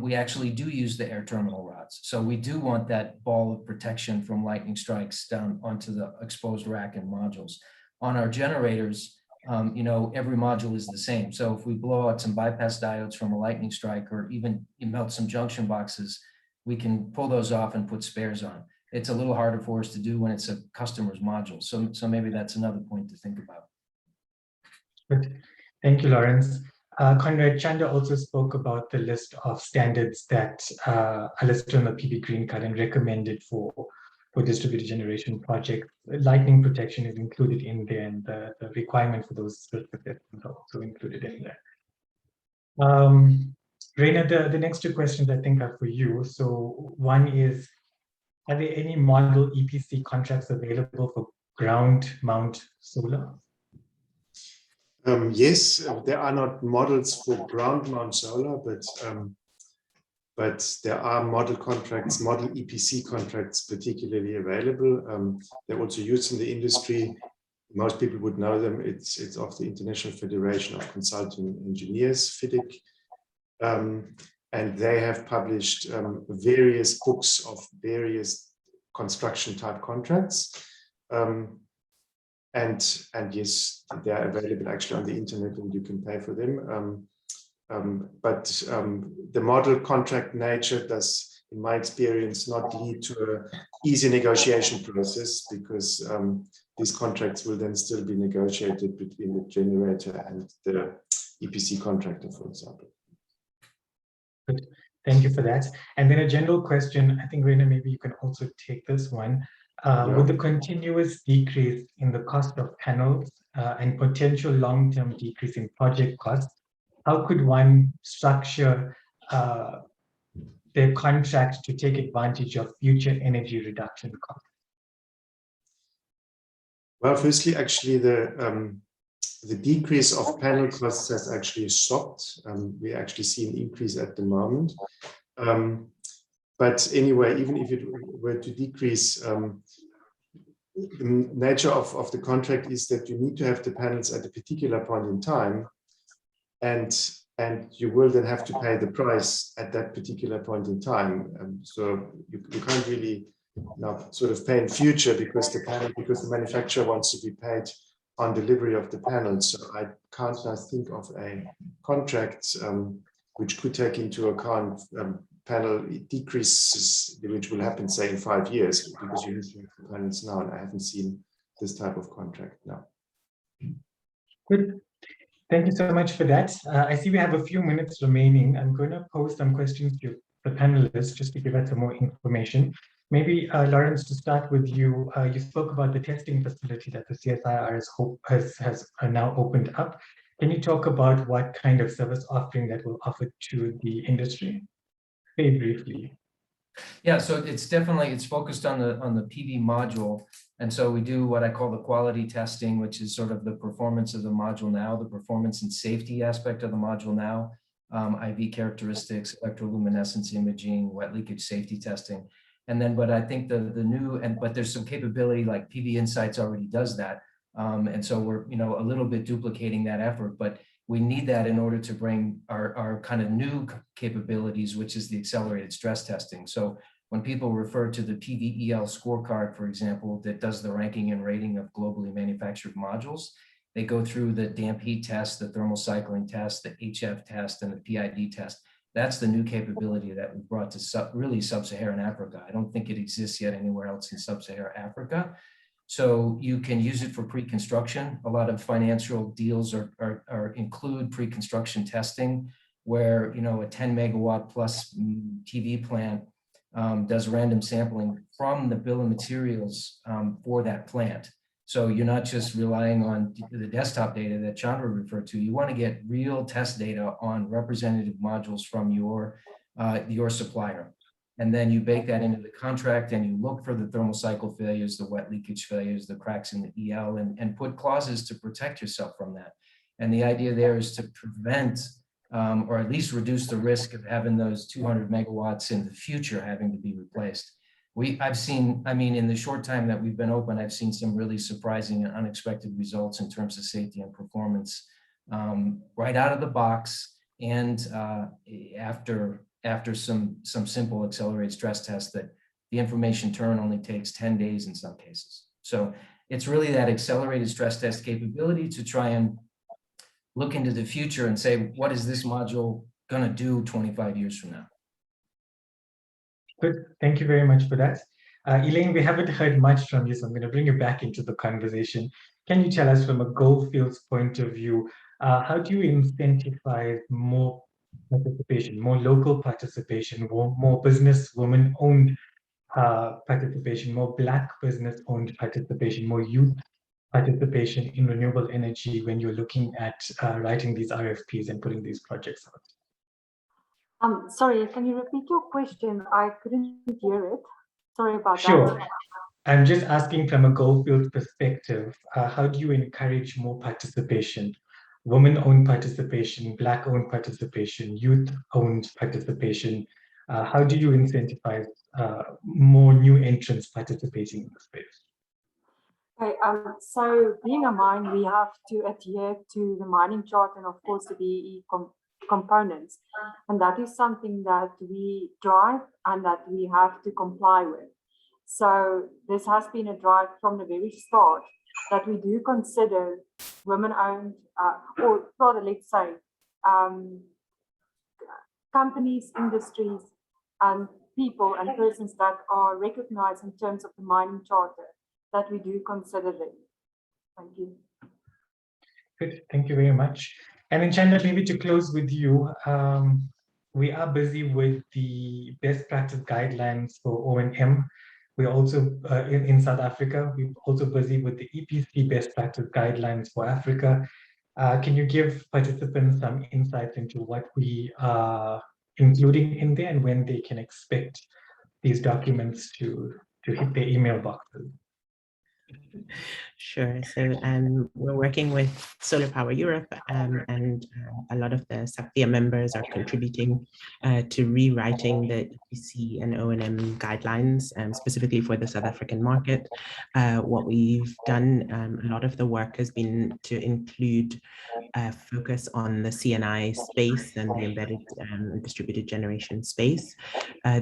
we actually do use the air terminal rods. So we do want that ball of protection from lightning strikes down onto the exposed rack and modules. On our generators, you know, every module is the same. So if we blow out some bypass diodes from a lightning strike, or even melt some junction boxes, we can pull those off and put spares on. It's a little harder for us to do when it's a customer's module. So maybe that's another point to think about. Good. Thank you, Lawrence. Conrad, Chanda also spoke about the list of standards that are listed on the PV Green Card and recommended for distributed generation projects. Lightning protection is included in there, and the requirement for those certificates is also included in there. Reina, the next 2 questions I think are for you. So one is, are there any model EPC contracts available for ground mount solar? Yes, there are not models for ground mount solar, but there are model contracts, model EPC contracts particularly available. They're also used in the industry. Most people would know them. It's of the International Federation of Consulting Engineers, FIDIC. And they have published various books of various construction type contracts. And yes, they are available actually on the internet, and you can pay for them. But the model contract nature does, in my experience, not lead to an easy negotiation process, because these contracts will then still be negotiated between the generator and the EPC contractor, for example. Good. Thank you for that. And then a general question, I think, Reina, maybe you can also take this one. With the continuous decrease in the cost of panels and potential long-term decrease in project costs, how could one structure their contract to take advantage of future energy reduction costs? Well, firstly, actually, the decrease of panel costs has actually stopped. We actually see an increase at the moment. But anyway, even if it were to decrease, the nature of the contract is that you need to have the panels at a particular point in time. And and you will then have to pay the price at that particular point in time. So you can't really now sort of pay in future because the manufacturer wants to be paid on delivery of the panel. So I can't now think of a contract which could take into account panel decreases, which will happen, say, in 5 years, because you need to have the panels now, and I haven't seen this type of contract now. Good. Thank you so much for that. I see we have a few minutes remaining. I'm going to pose some questions to the panelists just to give us some more information. Maybe, Lawrence, to start with you, you spoke about the testing facility that the CSIR has now opened up. Can you talk about what kind of service offering that will offer to the industry? Very briefly. Yeah, so it's focused on the PV module. And so we do what I call the quality testing, which is sort of the performance of the module now, the performance and safety aspect of the module now, IV characteristics, electroluminescence imaging, wet leakage safety testing. And then, but I think but there's some capability like PV Insights already does that. And so we're, a little bit duplicating that effort, but we need that in order to bring our kind of new capabilities, which is the accelerated stress testing. So when people refer to the PVEL scorecard, for example, that does the ranking and rating of globally manufactured modules, they go through the damp heat test, the thermal cycling test, the HF test, and the PID test. That's the new capability that we brought to really sub-Saharan Africa. I don't think it exists yet anywhere else in sub-Saharan Africa. So you can use it for pre-construction. A lot of financial deals include pre-construction testing, where a 10 megawatt plus PV plant does random sampling from the bill of materials for that plant. So you're not just relying on the desktop data that Chandra referred to. You want to get real test data on representative modules from your supplier. And then you bake that into the contract and you look for the thermal cycle failures, the wet leakage failures, the cracks in the EL, and put clauses to protect yourself from that. And the idea there is to prevent or at least reduce the risk of having those 200 megawatts in the future having to be replaced. I've seen, in the short time that we've been open, I've seen some really surprising and unexpected results in terms of safety and performance right out of the box, and after some simple accelerated stress tests that the information turn only takes 10 days in some cases. So it's really that accelerated stress test capability to try and look into the future and say, what is this module going to do 25 years from now? Good. Thank you very much for that. Elaine, we haven't heard much from you, so I'm going to bring you back into the conversation. Can you tell us from a Goldfields point of view, how do you incentivize more participation, more local participation, more business woman-owned participation, more Black business-owned participation, more youth participation in renewable energy when you're looking at writing these RFPs and putting these projects out? Sorry, can you repeat your question? I couldn't hear it. Sorry about that. Sure. I'm just asking from a Goldfields perspective, how do you encourage more participation? Women-owned participation, Black-owned participation, youth-owned participation. How do you incentivize more new entrants participating in the space? Okay, so being a mine, we have to adhere to the mining chart and of course the BEE components. And that is something that we drive and that we have to comply with. So this has been a drive from the very start that we do consider women-owned, or rather, let's say, companies, industries, and people and persons that are recognized in terms of the mining charter, that we do consider them. Thank you. Good, thank you very much. And then Chandra, maybe to close with you, we are busy with the best practice guidelines for O&M. We're also in South Africa, we're also busy with the EPC best practice guidelines for Africa. Can you give participants some insights into what we are including in there and when they can expect these documents to hit their email boxes? Sure. So we're working with Solar Power Europe, and a lot of the SAPVIA members are contributing to rewriting the EPC and O&M guidelines, specifically for the South African market. What we've done, a lot of the work has been to include focus on the CNI space and the embedded distributed generation space.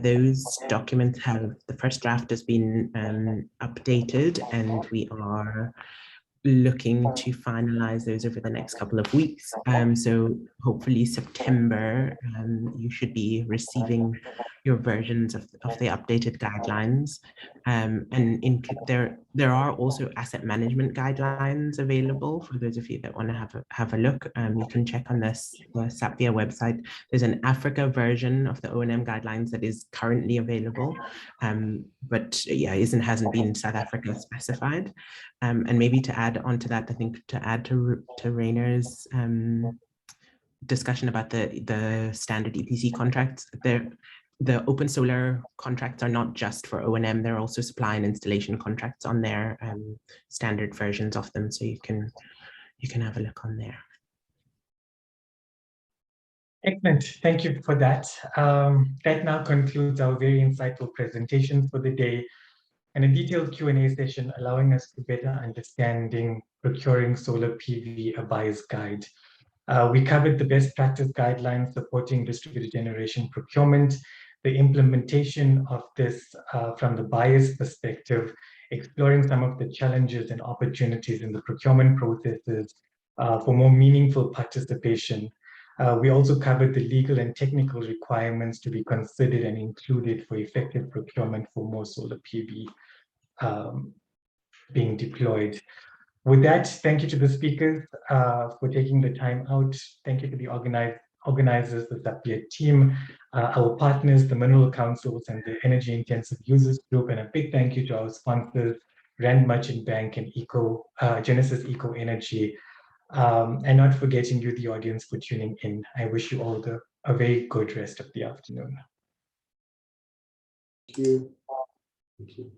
Those documents the first draft has been updated, and we are looking to finalize those over the next couple of weeks. So hopefully September, you should be receiving your versions of the updated guidelines. And there are also asset management guidelines available for those of you that want to have a look. You can check on the SAPVIA website. There's an Africa version of the O&M guidelines that is currently available, but yeah, hasn't been South Africa specified. And maybe to add on to that, I think to add to Rainer's discussion about the standard EPC contracts, the open solar contracts are not just for O&M, they're also supply and installation contracts on their standard versions of them. So you can have a look on there. Excellent, thank you for that. That now concludes our very insightful presentations for the day and a detailed Q&A session allowing us to better understanding procuring solar PV, a buyer's guide. We covered the best practice guidelines supporting distributed generation procurement, the implementation of this from the buyer's perspective, exploring some of the challenges and opportunities in the procurement processes for more meaningful participation. We also covered the legal and technical requirements to be considered and included for effective procurement for more solar PV being deployed. With that, thank you to the speakers for taking the time out. Thank you to the organizers, the SAPVIA team, our partners, the mineral councils and the energy intensive users group, and a big thank you to our sponsors, Rand Merchant Bank and Genesis Eco Energy, and not forgetting you, the audience, for tuning in. I wish you all a very good rest of the afternoon. Thank you. Thank you.